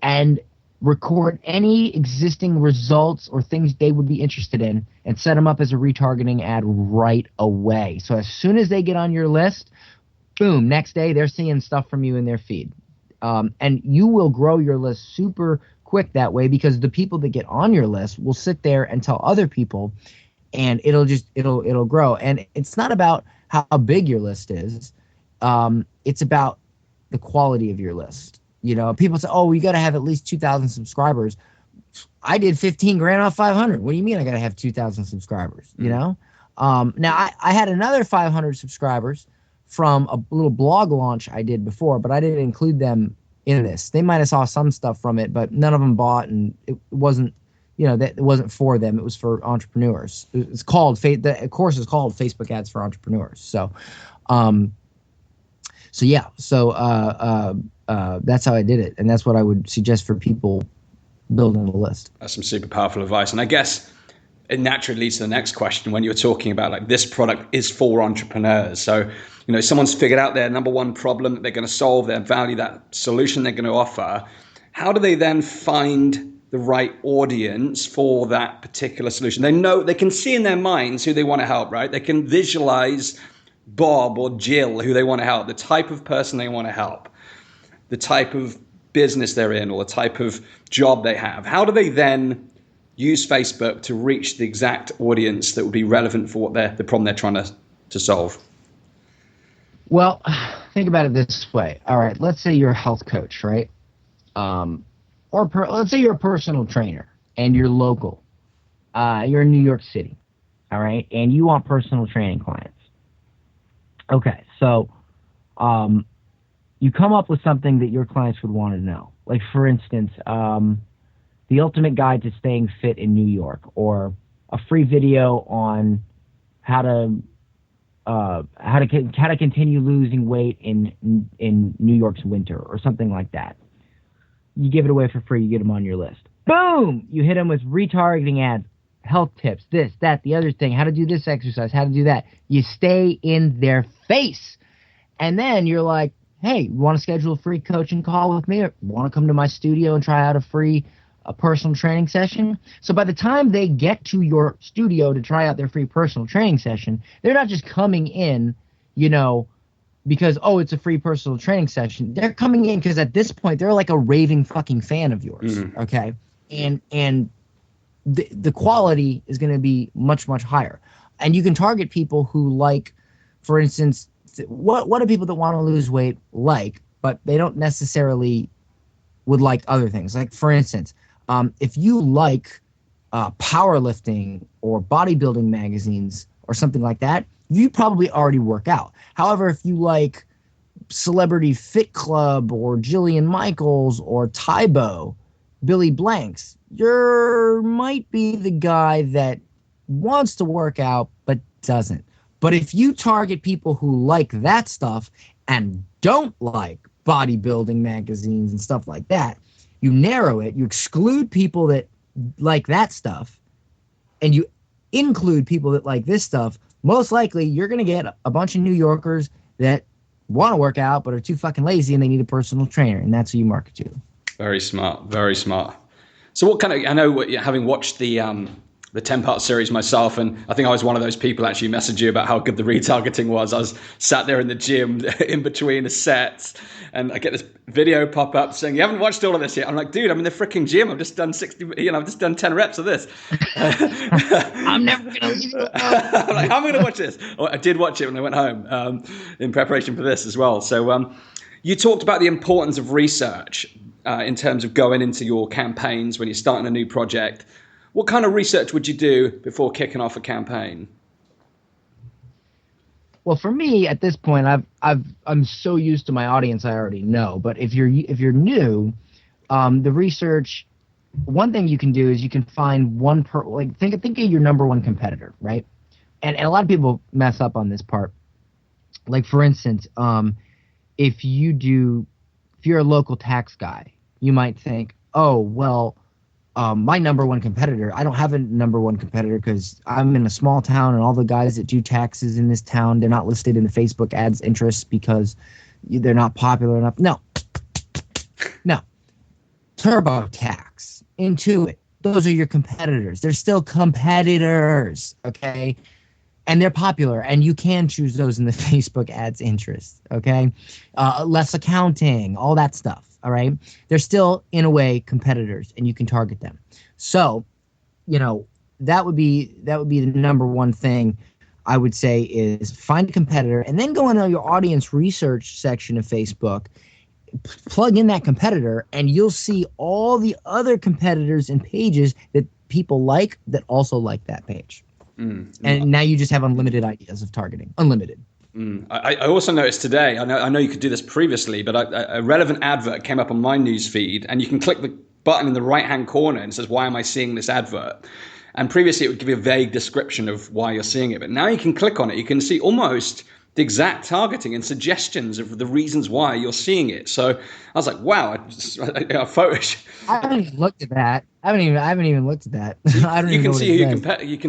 and record any existing results or things they would be interested in, and set them up as a retargeting ad right away. So as soon as they get on your list, boom, next day they're seeing stuff from you in their feed. And you will grow your list super quick that way, because the people that get on your list will sit there and tell other people, and it'll grow. And it's not about how big your list is. It's about the quality of your list. People say, oh, you got to have at least 2,000 subscribers. I did 15 grand off 500. What do you mean I got to have 2,000 subscribers? Now I had another 500 subscribers from a little blog launch I did before, but I didn't include them in this. They might have saw some stuff from it, but none of them bought, and it wasn't, that it wasn't for them. It was for entrepreneurs. It's called the course is called Facebook Ads for Entrepreneurs. So, that's how I did it, and that's what I would suggest for people building a list. That's some super powerful advice, and I guess it naturally leads to the next question. When you're talking about, like, this product is for entrepreneurs, so someone's figured out their number one problem that they're going to solve, their value, that solution they're going to offer. How do they then find the right audience for that particular solution? They can see in their minds who they want to help, right? They can visualize Bob or Jill, who they want to help, the type of person they want to help, the type of business they're in, or the type of job they have. How do they then use Facebook to reach the exact audience that would be relevant for the problem they're trying to solve? Well, think about it this way. All right, let's say you're a health coach, right? Let's say you're a personal trainer and you're local. You're in New York City, all right? And you want personal training clients. Okay, so you come up with something that your clients would want to know. Like, for instance, the ultimate guide to staying fit in New York, or a free video on how to continue losing weight in New York's winter, or something like that. You give it away for free. You get them on your list. Boom! You hit them with retargeting ads, health tips, this, that, the other thing, how to do this exercise, how to do that. You stay in their face. And then you're like, hey, you want to schedule a free coaching call with me, or want to come to my studio and try out a personal training session? So by the time they get to your studio to try out their free personal training session, they're not just coming in, because, oh, it's a free personal training session. They're coming in because at this point they're like a raving fucking fan of yours. Mm-hmm. Okay. And the quality is going to be much, much higher. And you can target people who like, for instance, what do people that want to lose weight like, but they don't necessarily would like other things. Like, for instance, if you like powerlifting or bodybuilding magazines or something like that, you probably already work out. However, if you like Celebrity Fit Club or Jillian Michaels or Tybo, Billy Blanks, you might be the guy that wants to work out but doesn't. But if you target people who like that stuff and don't like bodybuilding magazines and stuff like that, you narrow it, you exclude people that like that stuff, and you include people that like this stuff, most likely you're going to get a bunch of New Yorkers that want to work out but are too fucking lazy and they need a personal trainer, and that's who you market to. Very smart, very smart. So what kind of, I know having watched the 10-part series myself, and I think I was one of those people actually messaged you about how good the retargeting was. I was sat there in the gym in between the sets, and I get this video pop up saying, "You haven't watched all of this yet." I'm like, dude, I'm in the freaking gym. I've just done 60, I've just done 10 reps of this. I'm never going to leave it. I'm like, how am I going to watch this? Well, I did watch it when I went home in preparation for this as well. So you talked about the importance of research in terms of going into your campaigns when you're starting a new project. What kind of research would you do before kicking off a campaign? Well, for me at this point, I'm so used to my audience, I already know. But if you're new, the research, one thing you can do is you can find think of your number one competitor, right? And a lot of people mess up on this part. Like, for instance, if you're a local tax guy, you might think, oh, well, my number one competitor, I don't have a number one competitor because I'm in a small town and all the guys that do taxes in this town, they're not listed in the Facebook ads interests because they're not popular enough. No. TurboTax, Intuit, those are your competitors. They're still competitors, okay? And they're popular, and you can choose those in the Facebook ads interests, okay? Less Accounting, all that stuff. All right. They're still, in a way, competitors, and you can target them. So, that would be the number one thing I would say is find a competitor and then go into your audience research section of Facebook, plug in that competitor, and you'll see all the other competitors and pages that people like that also like that page. And now you just have unlimited ideas of targeting. Unlimited. I also noticed today, I know you could do this previously, but a relevant advert came up on my news feed, and you can click the button in the right-hand corner and it says, why am I seeing this advert? And previously it would give you a vague description of why you're seeing it. But now you can click on it. You can see almost the exact targeting and suggestions of the reasons why you're seeing it. So I was like, wow, I haven't even looked at that. I haven't even looked at that. You can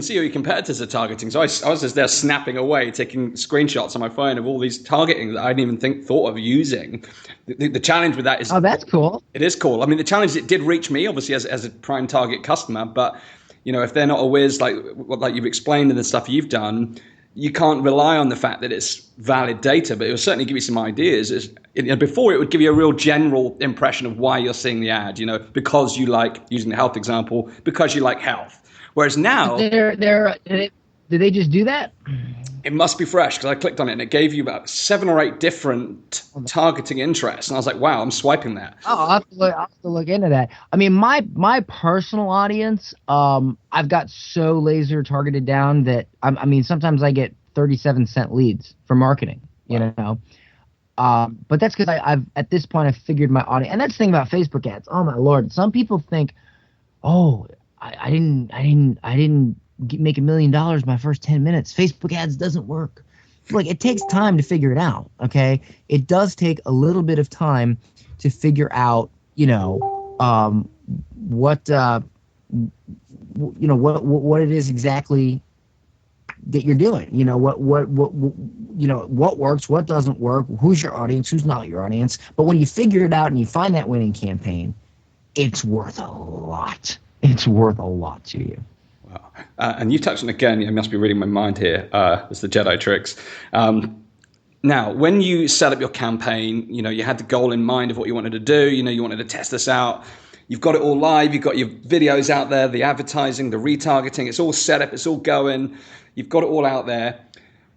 see who your competitors are targeting. So I was just there snapping away, taking screenshots on my phone of all these targeting that I didn't even thought of using. The challenge with that is, oh, that's cool. It is cool. I mean, the challenge is it did reach me obviously as a prime target customer, but if they're not a whiz like you've explained and the stuff you've done, you can't rely on the fact that it's valid data, but it will certainly give you some ideas. Before, it would give you a real general impression of why you're seeing the ad, because you like, using the health example, because you like health. Whereas now... Did they just do that? It must be fresh, because I clicked on it and it gave you about 7 or 8 different targeting interests. And I was like, wow, I'm swiping that. Oh, I'll have to look into that. I mean, my personal audience, I've got so laser targeted down that, I mean, sometimes I get 37-cent leads for marketing, Wow. But that's because I've at this point I've figured my audience. And that's the thing about Facebook ads. Oh, my Lord. Some people think, oh, I didn't make $1 million my first 10 minutes. Facebook ads doesn't work. Look, it takes time to figure it out. Okay. It does take a little bit of time to figure out, what it is exactly that you're doing, what works, what doesn't work, who's your audience, who's not your audience. But when you figure it out and you find that winning campaign, it's worth a lot. It's worth a lot to you. Wow. And you touched on, again, you must be reading my mind here, it's the Jedi tricks. Now, when you set up your campaign, you had the goal in mind of what you wanted to do, you wanted to test this out. You've got it all live. You've got your videos out there, the advertising, the retargeting. It's all set up. It's all going. You've got it all out there.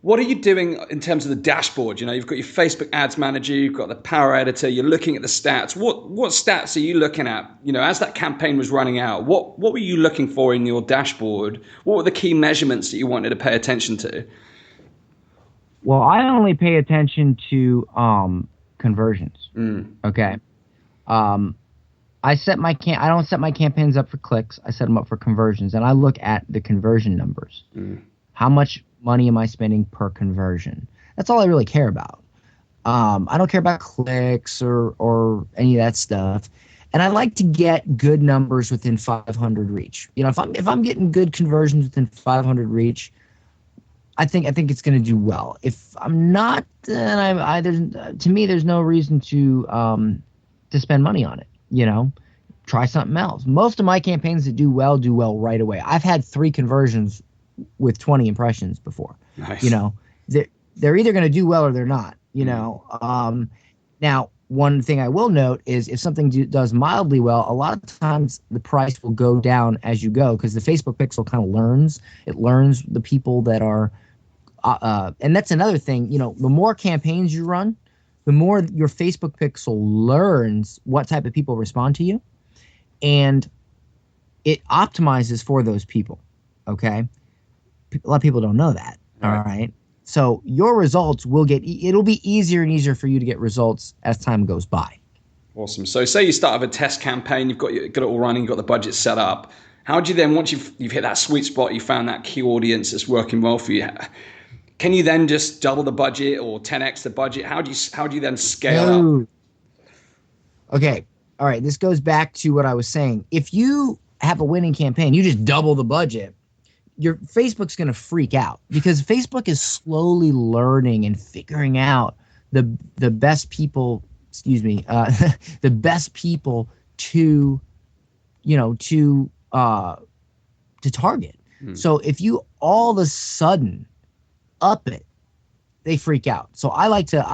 What are you doing in terms of the dashboard? You know, you've got your Facebook ads manager, you've got the power editor, you're looking at the stats. What stats are you looking at? You know, as that campaign was running out, what were you looking for in your dashboard? What were the key measurements that you wanted to pay attention to? Well, I only pay attention to conversions. Okay. I don't set my campaigns up for clicks. I set them up for conversions, and I look at the conversion numbers. How much money am I spending per conversion? That's all I really care about. I don't care about clicks or any of that stuff. And I like to get good numbers within 500 reach. You know, if I'm getting good conversions within 500 reach, I think it's going to do well. If I'm not, then to me there's no reason to spend money on it. You know, try something else. Most of my campaigns that do well right away. I've had 3 conversions with 20 impressions before. Nice. You know, they're either going to do well or they're not. You know, now one thing I will note is if something does mildly well, a lot of times the price will go down as you go because the Facebook pixel kind of learns. It learns the people that are, and that's another thing. You know, the more campaigns you run, the more your Facebook pixel learns what type of people respond to you, and it optimizes for those people. Okay. A lot of people don't know that. All right. So your results it'll be easier and easier for you to get results as time goes by. Awesome. So say you start with a test campaign, you've got it all running, you've got the budget set up. How do you then, once you've hit that sweet spot, you found that key audience that's working well for you, can you then just double the budget or 10x the budget? How do you then scale up? Okay. All right. This goes back to what I was saying. If you have a winning campaign, you just double the budget. Your Facebook's going to freak out because Facebook is slowly learning and figuring out the best people, the best people to target. So if you all of a sudden up it, they freak out. So I like to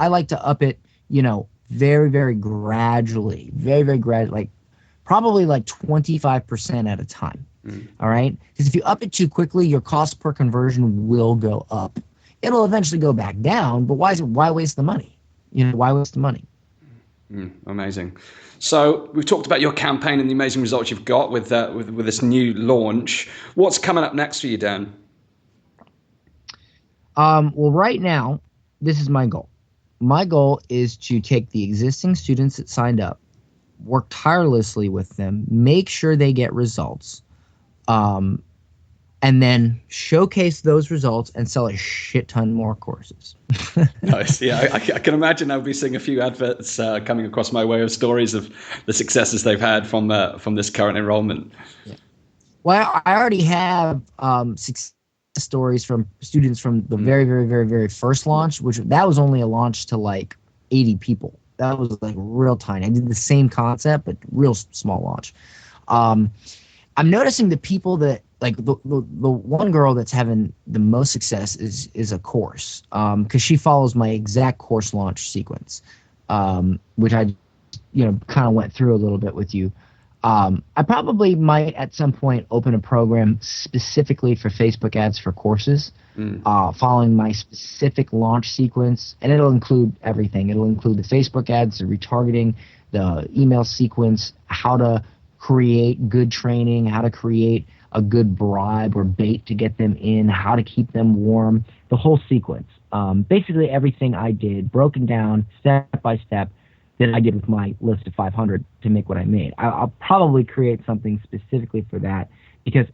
up it, you know, very, very gradually, like probably like 25% at a time. All right. Because if you up it too quickly, your cost per conversion will go up. It'll eventually go back down, but why waste the money? You know, why waste the money? Amazing. So we've talked about your campaign and the amazing results you've got with this new launch. What's coming up next for you, Dan? Well, right now, this is my goal. My goal is to take the existing students that signed up, work tirelessly with them, make sure they get results, and then showcase those results and sell a shit ton more courses. Nice. Yeah, I can imagine I'll be seeing a few adverts coming across my way of stories of the successes they've had from this current enrollment. Yeah. Well, I already have success stories from students from the very, very, very, very first launch, that was only a launch to like 80 people. That was like real tiny. I did the same concept, but real small launch. I'm noticing the people that like the one girl that's having the most success is a course, because she follows my exact course launch sequence, which I, kind of went through a little bit with you. I probably might at some point open a program specifically for Facebook ads for courses, following my specific launch sequence, and it'll include everything. It'll include the Facebook ads, the retargeting, the email sequence, how to create good training, how to create a good bribe or bait to get them in, how to keep them warm, the whole sequence. Basically everything I did, broken down step by step, that I did with my list of 500 to make what I made. I'll probably create something specifically for that because,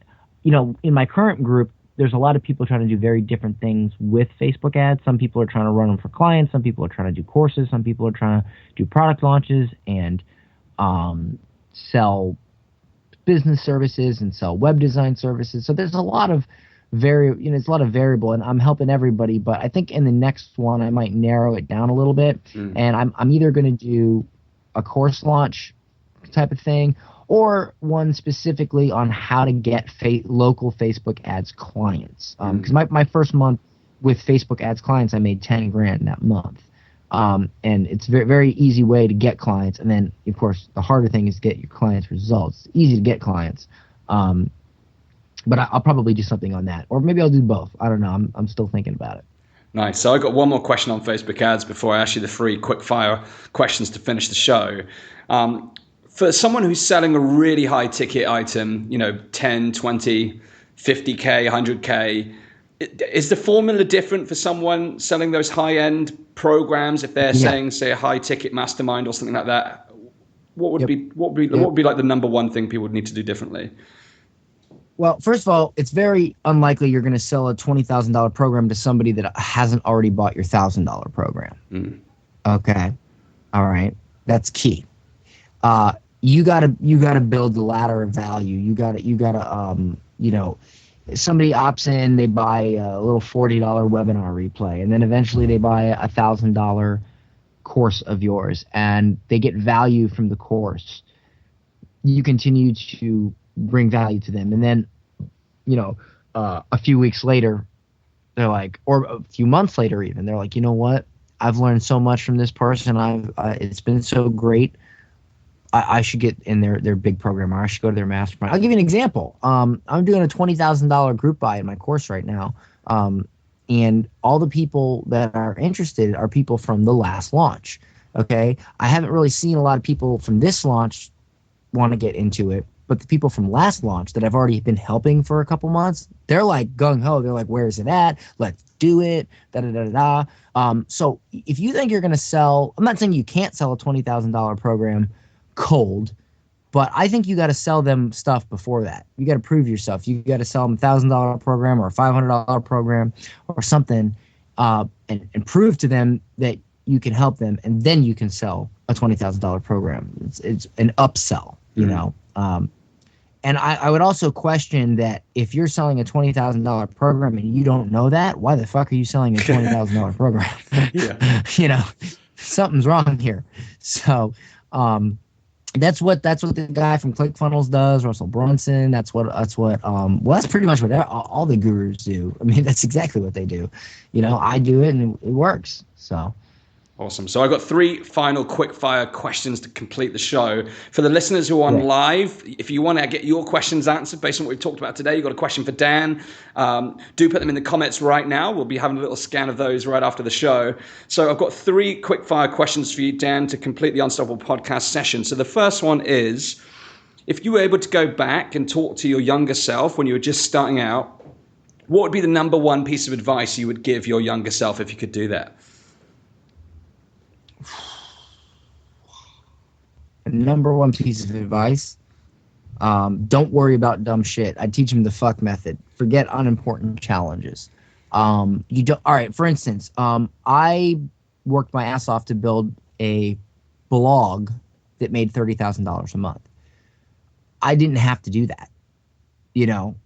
in my current group, there's a lot of people trying to do very different things with Facebook ads. Some people are trying to run them for clients. Some people are trying to do courses. Some people are trying to do product launches and sell business services and sell web design services. So there's a lot of it's a lot of variable, and I'm helping everybody. But I think in the next one, I might narrow it down a little bit, and I'm either going to do a course launch type of thing, or one specifically on how to get local Facebook ads clients. Because my first month with Facebook ads clients, I made $10,000 that month. And it's a very, very easy way to get clients. And then, of course, the harder thing is to get your clients results. It's easy to get clients. But I'll probably do something on that. Or maybe I'll do both. I don't know. I'm still thinking about it. Nice. So I got one more question on Facebook ads before I ask you the 3 quick-fire questions to finish the show. For someone who's selling a really high-ticket item, 10, 20, 50K, 100K, is the formula different for someone selling those high-end programs if they're saying, say, a high-ticket mastermind or something like that? What would be like the number one thing people would need to do differently? Well, first of all, it's very unlikely you're going to sell a $20,000 program to somebody that hasn't already bought your $1,000 program. Okay, all right, that's key. You gotta build the ladder of value. You gotta somebody opts in, they buy a little $40 webinar replay, and then eventually they buy a $1,000 course of yours, and they get value from the course. You continue to bring value to them, and then a few weeks later they're like, or a few months later even, they're like, you know what, I've learned so much from this person, it's been so great, I should get in their big program, or I should go to their mastermind. I'll give you an example. I'm doing a $20,000 group buy in my course right now, and all the people that are interested are people from the last launch. Okay, I haven't really seen a lot of people from this launch want to get into it, but the people from last launch that I've already been helping for a couple months, they're like gung-ho. They're like, where's it at? Let's do it. Da-da-da-da-da. So if you think you're going to sell, I'm not saying you can't sell a $20,000 program cold, but I think you got to sell them stuff before that. You got to prove yourself. You got to sell them $1,000 program or a $500 program or something, and prove to them that you can help them, and then you can sell a $20,000 program. It's an upsell, you know. And I would also question that if you're selling a $20,000 program and you don't know that, why the fuck are you selling a $20,000 program? Yeah. Something's wrong here. So that's what the guy from ClickFunnels does, Russell Brunson. That's pretty much what all the gurus do. I mean, that's exactly what they do. I do it and it works. So. Awesome. So I've got 3 final quick-fire questions to complete the show. For the listeners who are on live, if you want to get your questions answered based on what we've talked about today, you've got a question for Dan, do put them in the comments right now. We'll be having a little scan of those right after the show. So I've got 3 quick-fire questions for you, Dan, to complete the Unstoppable podcast session. So the first one is, if you were able to go back and talk to your younger self when you were just starting out, what would be the number one piece of advice you would give your younger self if you could do that? Number one piece of advice, don't worry about dumb shit. I teach them the fuck method. Forget unimportant challenges. All right, for instance, I worked my ass off to build a blog that made $30,000 a month. I didn't have to do that. You don't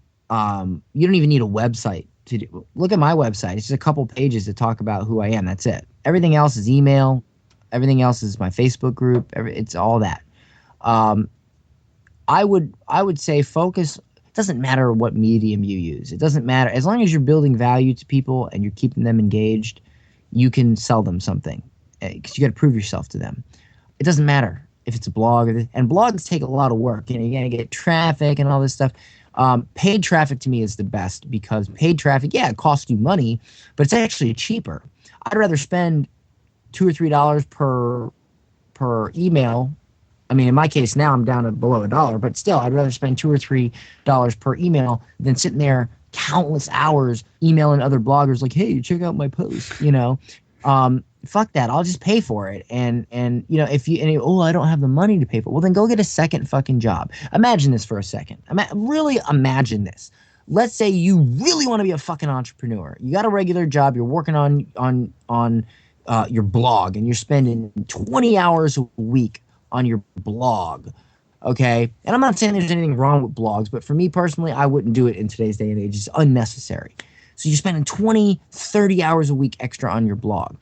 even need a website to do. Look at my website. It's just a couple pages to talk about who I am. That's it. Everything else is email. Everything else is my Facebook group. It's all that. I would say focus. It doesn't matter what medium you use. It doesn't matter. As long as you're building value to people and you're keeping them engaged, you can sell them something, because you got to prove yourself to them. It doesn't matter if it's a blog. And blogs take a lot of work. You got to get traffic and all this stuff. Paid traffic to me is the best, because paid traffic, it costs you money, but it's actually cheaper. I'd rather spend $2 or $3 per email. I mean, in my case now I'm down to below $1, but still I'd rather spend $2 or $3 per email than sitting there countless hours emailing other bloggers like, hey, check out my post. Fuck that. I'll just pay for it. And I don't have the money to pay for it. Well, then go get a second fucking job. Imagine this for a second. Really imagine this. Let's say you really want to be a fucking entrepreneur. You got a regular job. You're working on your blog, and you're spending 20 hours a week on your blog, okay? And I'm not saying there's anything wrong with blogs, but for me personally, I wouldn't do it in today's day and age. It's unnecessary. So you're spending 20, 30 hours a week extra on your blog.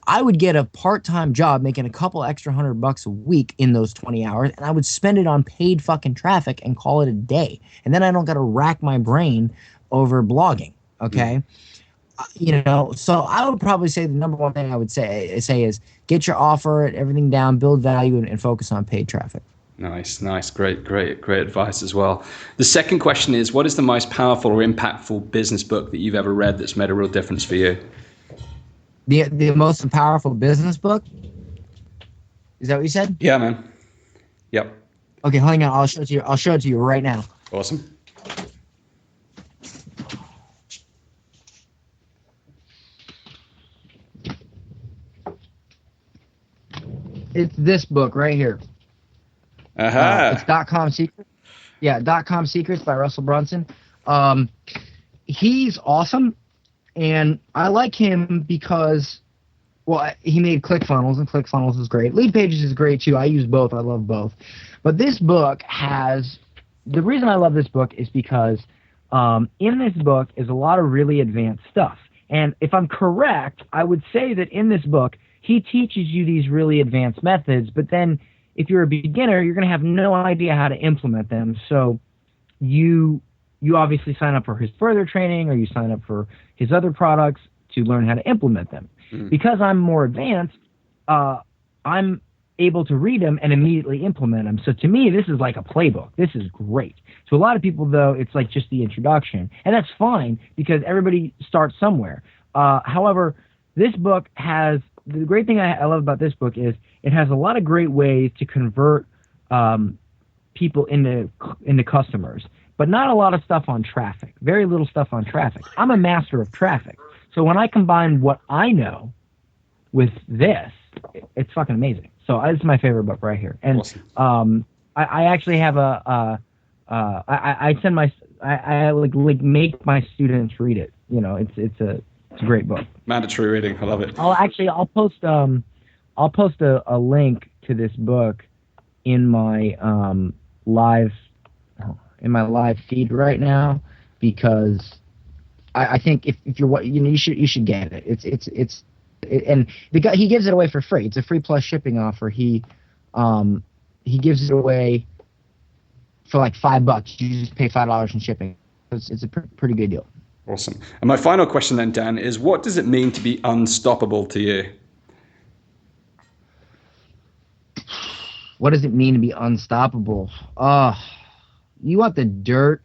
I would get a part-time job making a couple extra $100 a week in those 20 hours, and I would spend it on paid fucking traffic and call it a day. And then I don't got to rack my brain over blogging, okay? So I would probably say the number one thing I would say is get your offer, everything down, build value, and focus on paid traffic. Nice. Great advice as well. The second question is, what is the most powerful or impactful business book that you've ever read that's made a real difference for you? The most powerful business book? Is that what you said? Yeah, man. Yep. Okay, hang on. I'll show it to you right now. Awesome. It's this book right here. It's .com Secrets. Yeah, .com Secrets by Russell Brunson. He's awesome, and I like him because, well, he made ClickFunnels, and ClickFunnels is great. Lead Pages is great too. I use both. I love both. But this book has, the reason I love this book is because in this book is a lot of really advanced stuff. And if I'm correct, I would say that in this book, he teaches you these really advanced methods, but then if you're a beginner, you're going to have no idea how to implement them. So you obviously sign up for his further training, or you sign up for his other products to learn how to implement them. Because I'm more advanced, I'm able to read them and immediately implement them. So to me, this is like a playbook. This is great. To a lot of people, though, it's like just the introduction. And that's fine because everybody starts somewhere. However, this book has, the great thing I love about this book is it has a lot of great ways to convert people into customers, but not a lot of stuff on traffic. Very little stuff on traffic. I'm a master of traffic. So when I combine what I know with this, it's fucking amazing. So this is my favorite book right here. And awesome. I actually have I make my students read it. It's a great book. Mandatory reading. I love it. I'll post a link to this book in my live feed right now, because I think if you're you should get it. And the guy, he gives it away for free. It's a free plus shipping offer. He gives it away for like $5. You just pay $5 in shipping. It's a pretty good deal. Awesome. And my final question then, Dan, is what does it mean to be unstoppable to you? What does it mean to be unstoppable? You want the dirt?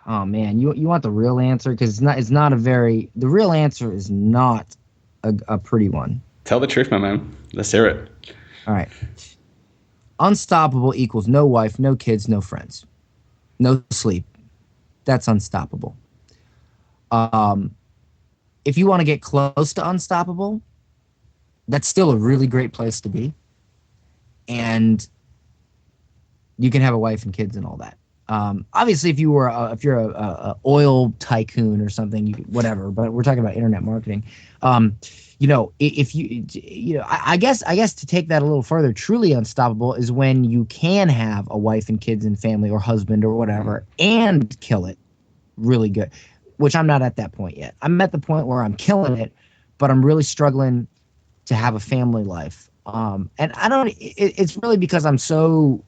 Oh man, you want the real answer, because the real answer is not a pretty one. Tell the truth, my man. Let's hear it. All right. Unstoppable equals no wife, no kids, no friends, no sleep. That's unstoppable. If you want to get close to unstoppable, that's still a really great place to be. And you can have a wife and kids and all that. Obviously, if you're a oil tycoon or something, whatever. But we're talking about internet marketing. If I guess to take that a little further, truly unstoppable is when you can have a wife and kids and family or husband or whatever and kill it really good. Which I'm not at that point yet. I'm at the point where I'm killing it, but I'm really struggling to have a family life. And I don't. It's really because I'm so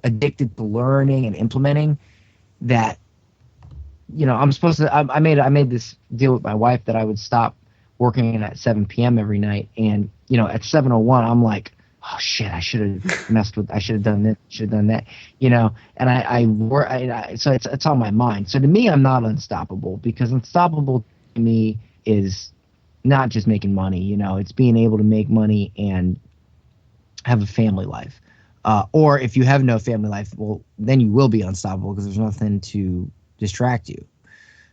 addicted to learning and implementing that. I'm supposed to. I made this deal with my wife that I would stop working at 7 p.m. every night, and at 7:01 I'm like, oh shit, I should have done this, should have done that, and so it's on my mind. So to me, I'm not unstoppable, because unstoppable to me is not just making money, it's being able to make money and have a family life. Or if you have no family life, well, then you will be unstoppable, because there's nothing to distract you.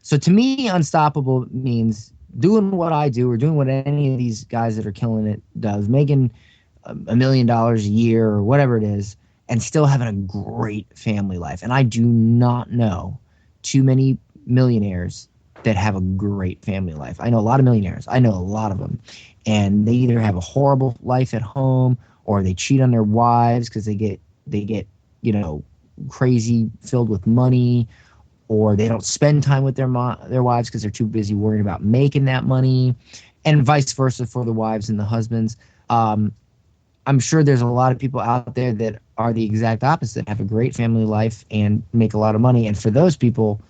So to me, unstoppable means doing what I do, or doing what any of these guys that are killing it does, making $1 million a year or whatever it is, and still having a great family life. And I do not know too many millionaires that have a great family life. I know a lot of millionaires. I know a lot of them. And they either have a horrible life at home, or they cheat on their wives because they get crazy filled with money, or they don't spend time with their wives because they're too busy worrying about making that money, and vice versa for the wives and the husbands. I'm sure there's a lot of people out there that are the exact opposite, have a great family life and make a lot of money. And for those people,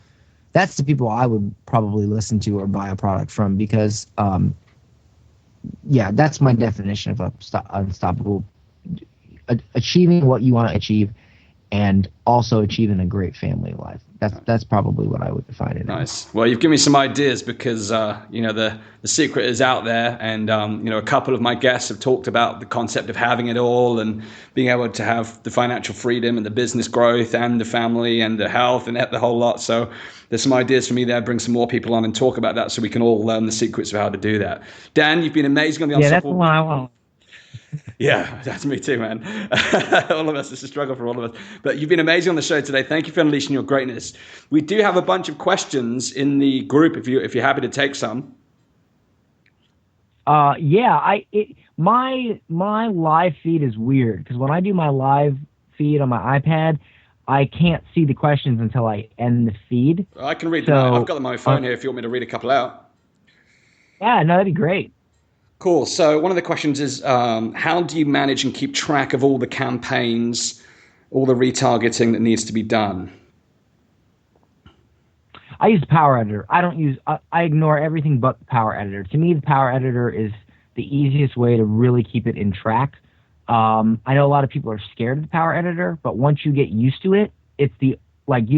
that's the people I would probably listen to or buy a product from, because yeah, that's my definition of unstoppable. Achieving what you want to achieve, and also achieving a great family life. That's probably what I would define it as. Nice. Well, you've given me some ideas, because the secret is out there, and a couple of my guests have talked about the concept of having it all and being able to have the financial freedom and the business growth and the family and the health and the whole lot. So there's some ideas for me there. Bring some more people on and talk about that, so we can all learn the secrets of how to do that. Dan, you've been amazing on the Unstoppable. Yeah, that's the one I want. Yeah, that's me too, man. All of us, it's a struggle for all of us. But you've been amazing on the show today. Thank you for unleashing your greatness. We do have a bunch of questions in the group if you're happy to take some. My live feed is weird, because when I do my live feed on my iPad, I can't see the questions until I end the feed. I can read them out. I've got them on my phone here if you want me to read a couple out. Yeah, no, that'd be great. Cool. So one of the questions is, how do you manage and keep track of all the campaigns, all the retargeting that needs to be done? I use the Power Editor. I ignore everything but the Power Editor. To me, the Power Editor is the easiest way to really keep it in track. I know a lot of people are scared of the Power Editor, but once you get used to it, it's you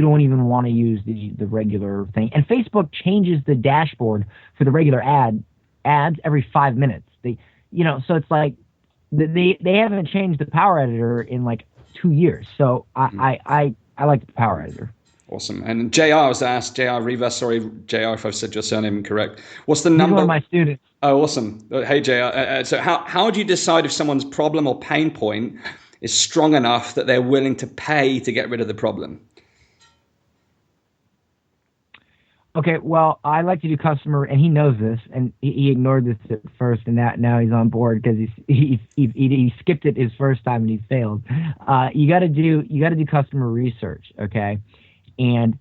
don't even want to use the regular thing. And Facebook changes the dashboard for the regular ads every 5 minutes. So it's like they haven't changed the Power Editor in like 2 years. So I like the Power Editor. Awesome. And JR was asked, JR Rivas, sorry, JR, if I've said your surname incorrect. What's the number? He's one of my students. Oh, awesome. Hey, JR. So how do you decide if someone's problem or pain point is strong enough that they're willing to pay to get rid of the problem? Okay, well, I like to do customer, and he knows this, and he ignored this at first, and now he's on board because he skipped it his first time and he failed. You got to do customer research, okay? And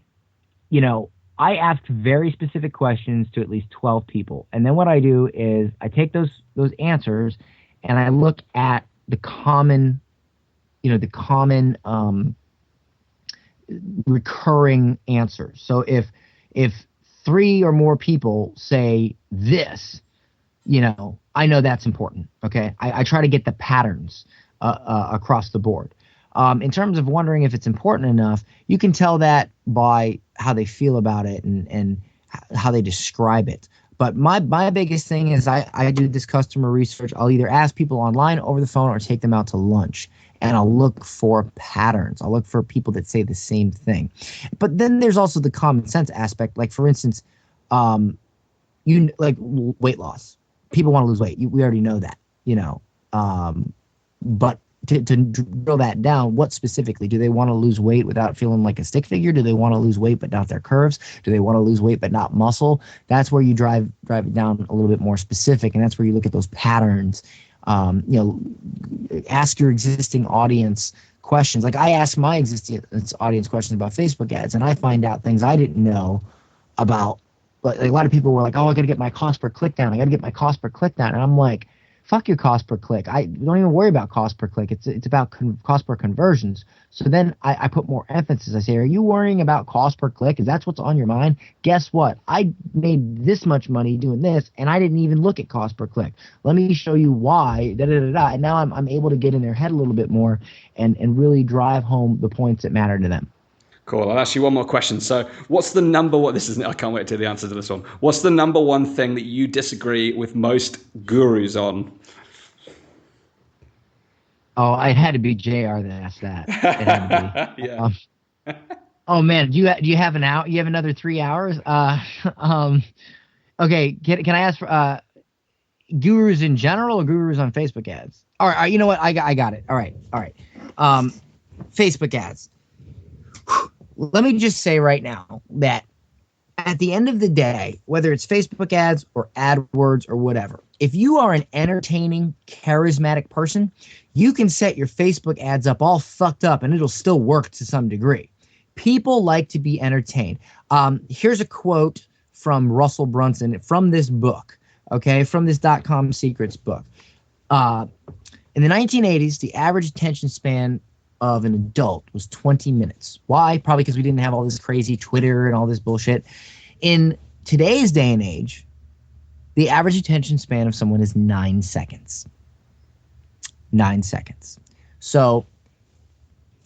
I ask very specific questions to at least 12 people, and then what I do is I take those answers and I look at the common recurring answers. So if 3 or more people say this, I know that's important. Okay, I try to get the patterns across the board. In terms of wondering if it's important enough, you can tell that by how they feel about it and how they describe it. But my biggest thing is I do this customer research. I'll either ask people online, over the phone, or take them out to lunch. And I'll look for patterns. I'll look for people that say the same thing. But then there's also the common sense aspect. Like, for instance, weight loss. People want to lose weight. We already know that, But to drill that down, what specifically? Do they want to lose weight without feeling like a stick figure? Do they want to lose weight but not their curves? Do they want to lose weight but not muscle? That's where you drive it down a little bit more specific, and that's where you look at those patterns. Ask your existing audience questions. Like, I ask my existing audience questions about Facebook ads, and I find out things I didn't know about. Like, a lot of people were like, "Oh, I got to get my cost per click down. And I'm like, fuck your cost per click. I don't even worry about cost per click. It's about cost per conversions. So then I put more emphasis. I say, are you worrying about cost per click? Is that what's on your mind? Guess what? I made this much money doing this, and I didn't even look at cost per click. Let me show you why. And now I'm able to get in their head a little bit more and really drive home the points that matter to them. Cool. I'll ask you one more question. So what's the number one? I can't wait to hear the answer to this one. What's the number one thing that you disagree with most gurus on? Oh, it had to be JR that asked that. It had to be. Yeah. Oh man, do you have an hour? You have another 3 hours? Okay. Can I ask for gurus in general or gurus on Facebook ads? All right. You know what? I got it. All right. Facebook ads. Let me just say right now that at the end of the day, whether it's Facebook ads or AdWords or whatever, if you are an entertaining, charismatic person, you can set your Facebook ads up all fucked up and it'll still work to some degree. People like to be entertained. Here's a quote from Russell Brunson from this book, okay, from this .com secrets book. In the 1980s, the average attention span of an adult was 20 minutes. Why? Probably because we didn't have all this crazy Twitter and all this bullshit. In today's day and age, the average attention span of someone is 9 seconds. 9 seconds. So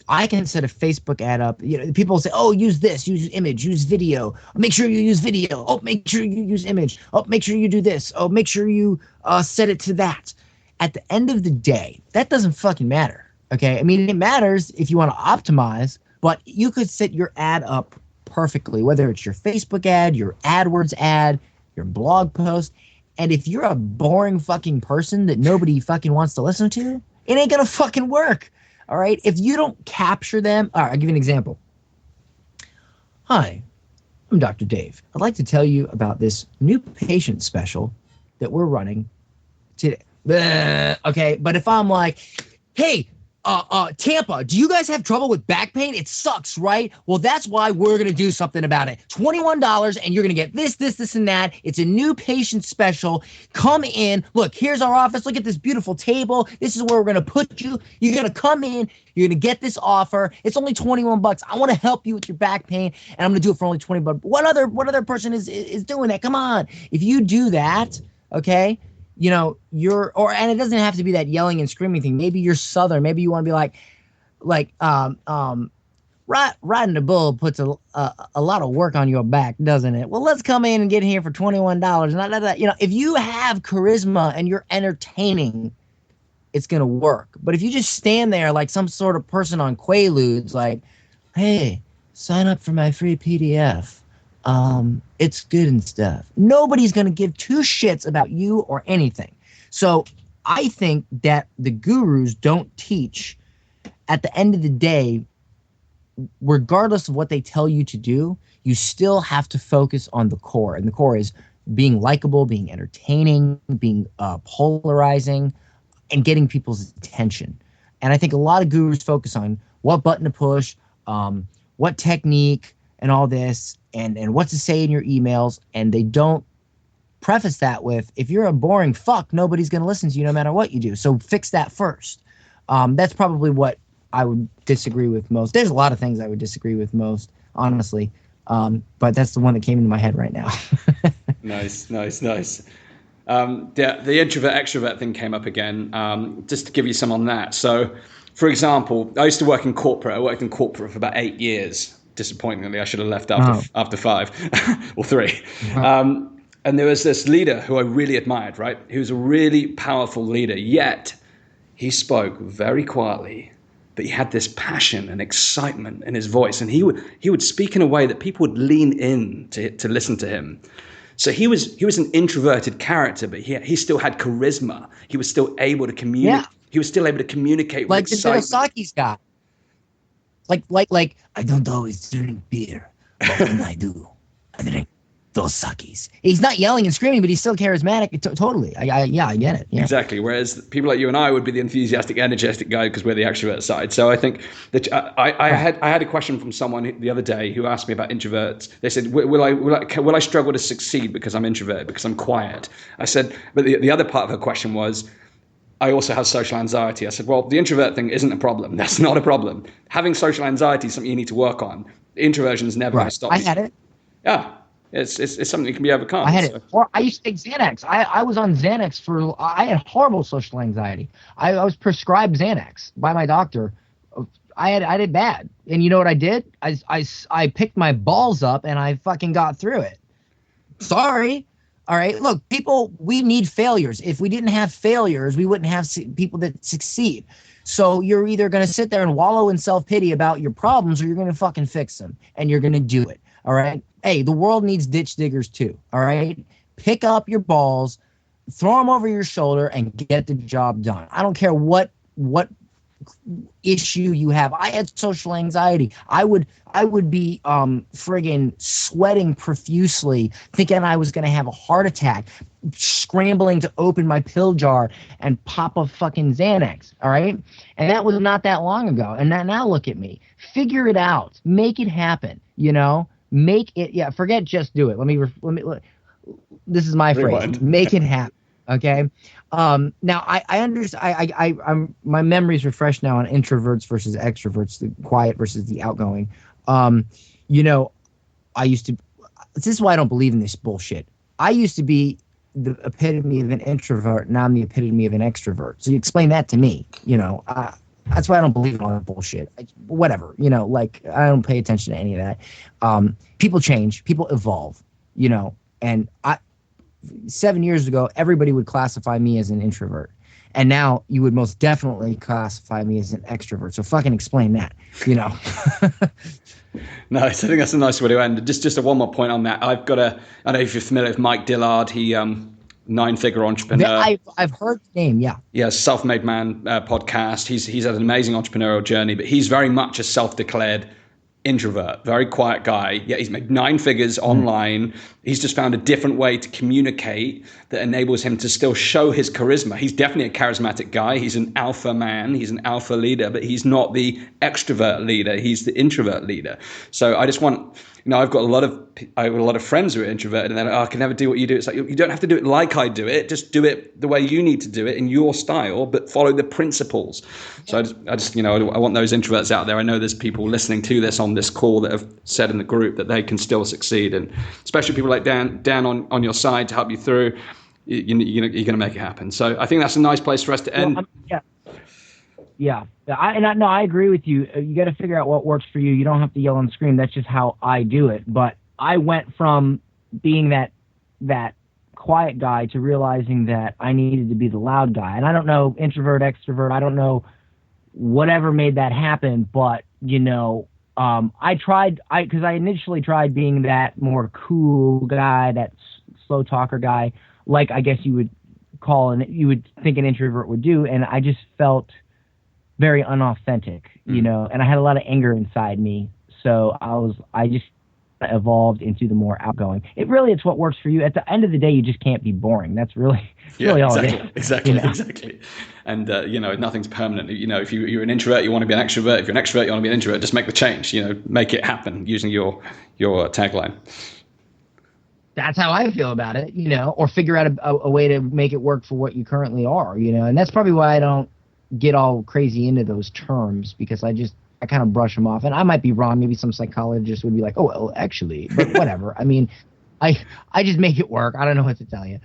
I can set a Facebook ad up. People say, oh, use this, use image, use video. Make sure you use video. Oh, make sure you use image. Oh, make sure you do this. Oh, make sure you set it to that. At the end of the day, that doesn't fucking matter. Okay? I mean, it matters if you want to optimize, but you could set your ad up perfectly, whether it's your Facebook ad, your AdWords ad, your blog post. And if you're a boring fucking person that nobody fucking wants to listen to, it ain't gonna fucking work. All right? If you don't capture them, all right, I'll give you an example. Hi, I'm Dr. Dave. I'd like to tell you about this new patient special that we're running today. Okay, but if I'm like, hey, Tampa, do you guys have trouble with back pain? It sucks, right? Well, that's why we're going to do something about it. $21 and you're going to get this, and that. It's a new patient special. Come in. Look, here's our office. Look at this beautiful table. This is where we're going to put you. You're going to come in. You're going to get this offer. It's only $21. I want to help you with your back pain, and I'm going to do it for only $20. What other person is doing that? Come on. If you do that, okay, and it doesn't have to be that yelling and screaming thing. Maybe you're Southern. Maybe you want to be riding a bull puts a lot of work on your back, doesn't it? Well, let's come in and get here for $21. If you have charisma and you're entertaining, it's going to work. But if you just stand there like some sort of person on Quaaludes, like, hey, sign up for my free PDF. It's good and stuff. Nobody's going to give two shits about you or anything. So I think that the gurus don't teach. At the end of the day, regardless of what they tell you to do, you still have to focus on the core. And the core is being likable, being entertaining, being polarizing, and getting people's attention. And I think a lot of gurus focus on what button to push, what technique, and all this, and what to say in your emails, and they don't preface that with, if you're a boring fuck, nobody's going to listen to you no matter what you do. So fix that first. That's probably what I would disagree with most. There's a lot of things I would disagree with most, honestly. But that's the one that came into my head right now. Nice. The introvert-extrovert thing came up again. Just to give you some on that. So, for example, I used to work in corporate. I worked in corporate for about 8 years. Disappointingly, I should have left after 5 or 3. Wow. And there was this leader who I really admired, right? He was a really powerful leader, yet he spoke very quietly, but he had this passion and excitement in his voice. And he would speak in a way that people would lean in to listen to him. So he was an introverted character, but he still had charisma. He was still able to communicate. Yeah. He was still able to communicate with excitement. Like the Saki's guy. Like I don't always drink beer, but when I do, I drink Dos Sakis. He's not yelling and screaming, but he's still charismatic. Totally. I get it. Yeah. Exactly. Whereas people like you and I would be the enthusiastic, energetic guy because we're the extrovert side. So I think that I had a question from someone the other day who asked me about introverts. They said, will I struggle to succeed because I'm introverted, because I'm quiet? I said, but the other part of her question was, I also have social anxiety. I said, well, the introvert thing isn't a problem. That's not a problem. Having social anxiety is something you need to work on. Introversion is never going to stop you. I had it. Yeah. It's something that can be overcome. I had it. Or I used to take Xanax. I was on Xanax I had horrible social anxiety. I was prescribed Xanax by my doctor. I did bad. And you know what I did? I picked my balls up and I fucking got through it. Sorry. All right. Look, people, we need failures. If we didn't have failures, we wouldn't have people that succeed. So you're either going to sit there and wallow in self-pity about your problems, or you're going to fucking fix them, and you're going to do it. All right. Hey, the world needs ditch diggers too. All right. Pick up your balls, throw them over your shoulder, and get the job done. I don't care what issue you have. I had social anxiety. I would be friggin' sweating profusely, thinking I was going to have a heart attack, scrambling to open my pill jar and pop a fucking Xanax. All right. And that was not that long ago. And now look at me. Figure it out. Make it happen. Make it. Yeah. Forget just do it. Let me. This is my phrase. Make it happen. Okay. Now I understand. I'm my memory's refreshed now on introverts versus extroverts, the quiet versus the outgoing. Um, you know, I used to. This is why I don't believe in this bullshit. I used to be the epitome of an introvert. Now I'm the epitome of an extrovert. So you explain that to me. That's why I don't believe in all that bullshit. Whatever. Like I don't pay attention to any of that. People change. People evolve. And 7 years ago, everybody would classify me as an introvert. And now you would most definitely classify me as an extrovert. So fucking explain that, No, I think that's a nice way to end. Just a one more point on that. I don't know if you're familiar with Mike Dillard. He, 9-figure entrepreneur. I've heard the name, yeah. Yeah, Self-Made Man podcast. He's had an amazing entrepreneurial journey, but he's very much a self-declared introvert, very quiet guy. Yeah, he's made 9 figures online. He's just found a different way to communicate that enables him to still show his charisma. He's definitely a charismatic guy. He's an alpha man. He's an alpha leader, but he's not the extrovert leader. He's the introvert leader. So I just want, I've got a lot of friends who are introverted, and they're like, I can never do what you do. It's like, you don't have to do it like I do it. Just do it the way you need to do it in your style, but follow the principles. So I want those introverts out there. I know there's people listening to this on this call that have said in the group that they can still succeed, and especially people like Dan on your side to help you through. You're going to make it happen. So I think that's a nice place for us to end. Well, yeah. I agree with you. You got to figure out what works for you. You don't have to yell and scream. That's just how I do it. But I went from being that quiet guy to realizing that I needed to be the loud guy. And I don't know, introvert, extrovert, I don't know whatever made that happen. But, because I initially tried being that more cool guy, that slow talker guy, like I guess you would you would think an introvert would do. And I just felt very unauthentic, and I had a lot of anger inside me. So I just evolved into the more outgoing. It's what works for you. At the end of the day, you just can't be boring. That's really all it is. Exactly. And, nothing's permanent. If you're an introvert, you want to be an extrovert. If you're an extrovert, you want to be an introvert. Just make the change, make it happen using your tagline. That's how I feel about it, or figure out a way to make it work for what you currently are, and that's probably why I don't get all crazy into those terms, because I kind of brush them off. And I might be wrong. Maybe some psychologist would be like, oh, well, actually, but whatever. I mean, I just make it work. I don't know what to tell you,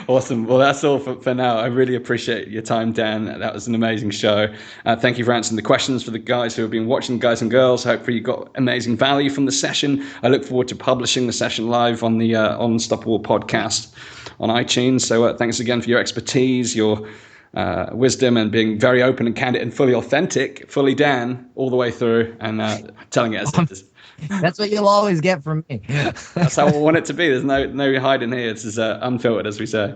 Awesome. Well, that's all for now. I really appreciate your time, Dan. That was an amazing show. Thank you for answering the questions for the guys who have been watching, guys and girls. Hopefully you got amazing value from the session. I look forward to publishing the session live on the Unstoppable podcast on iTunes. So thanks again for your expertise, your wisdom, and being very open and candid and fully authentic, fully Dan, all the way through, and telling it as it is. That's what you'll always get from me. That's how I want it to be. There's no hiding here. It's unfiltered, as we say.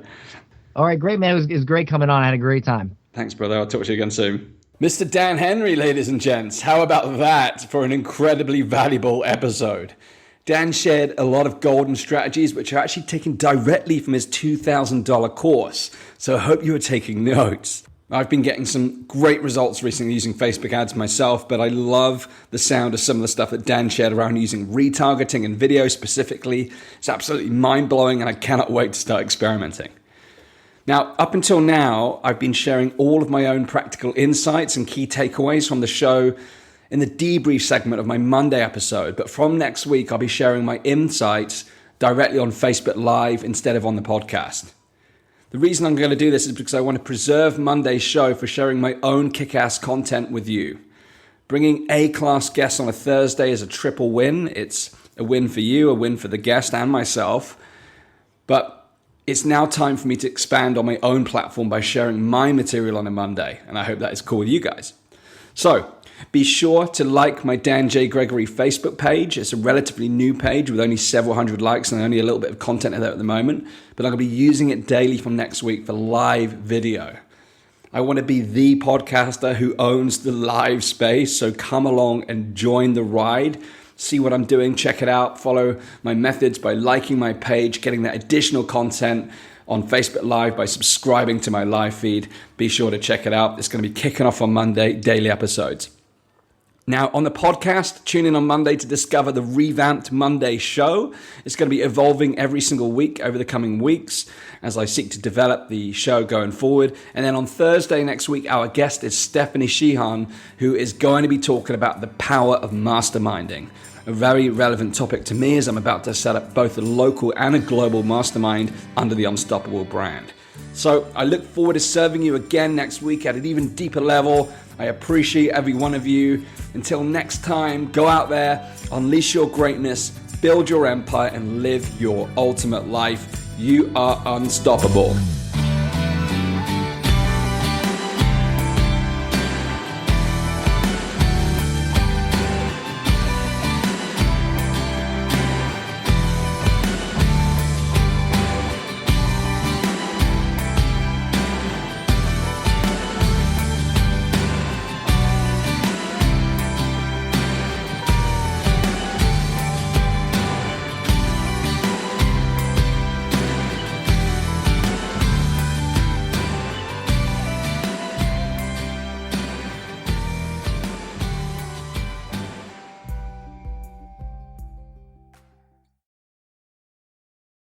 All right, great, man. It was great coming on. I had a great time. Thanks, brother. I'll talk to you again soon. Mr. Dan Henry, ladies and gents. How about that for an incredibly valuable episode? Dan shared a lot of golden strategies, which are actually taken directly from his $2,000 course. So I hope you are taking notes. I've been getting some great results recently using Facebook ads myself, but I love the sound of some of the stuff that Dan shared around using retargeting and video specifically. It's absolutely mind-blowing, and I cannot wait to start experimenting. Now, up until now, I've been sharing all of my own practical insights and key takeaways from the show in the debrief segment of my Monday episode, but from next week, I'll be sharing my insights directly on Facebook Live instead of on the podcast. The reason I'm going to do this is because I want to preserve Monday's show for sharing my own kick-ass content with you. Bringing A-class guests on a Thursday is a triple win. It's a win for you, a win for the guest and myself. But it's now time for me to expand on my own platform by sharing my material on a Monday, and I hope that is cool with you guys. So, be sure to like my Dan J. Gregory Facebook page. It's a relatively new page with only several hundred likes and only a little bit of content there at the moment. But I'm going to be using it daily from next week for live video. I want to be the podcaster who owns the live space. So come along and join the ride. See what I'm doing. Check it out. Follow my methods by liking my page, getting that additional content on Facebook Live by subscribing to my live feed. Be sure to check it out. It's going to be kicking off on Monday, daily episodes. Now, on the podcast, tune in on Monday to discover the revamped Monday show. It's going to be evolving every single week over the coming weeks as I seek to develop the show going forward. And then on Thursday next week, our guest is Stephanie Sheehan, who is going to be talking about the power of masterminding. A very relevant topic to me as I'm about to set up both a local and a global mastermind under the Unstoppable brand. So I look forward to serving you again next week at an even deeper level. I appreciate every one of you. Until next time, go out there, unleash your greatness, build your empire, and live your ultimate life. You are unstoppable.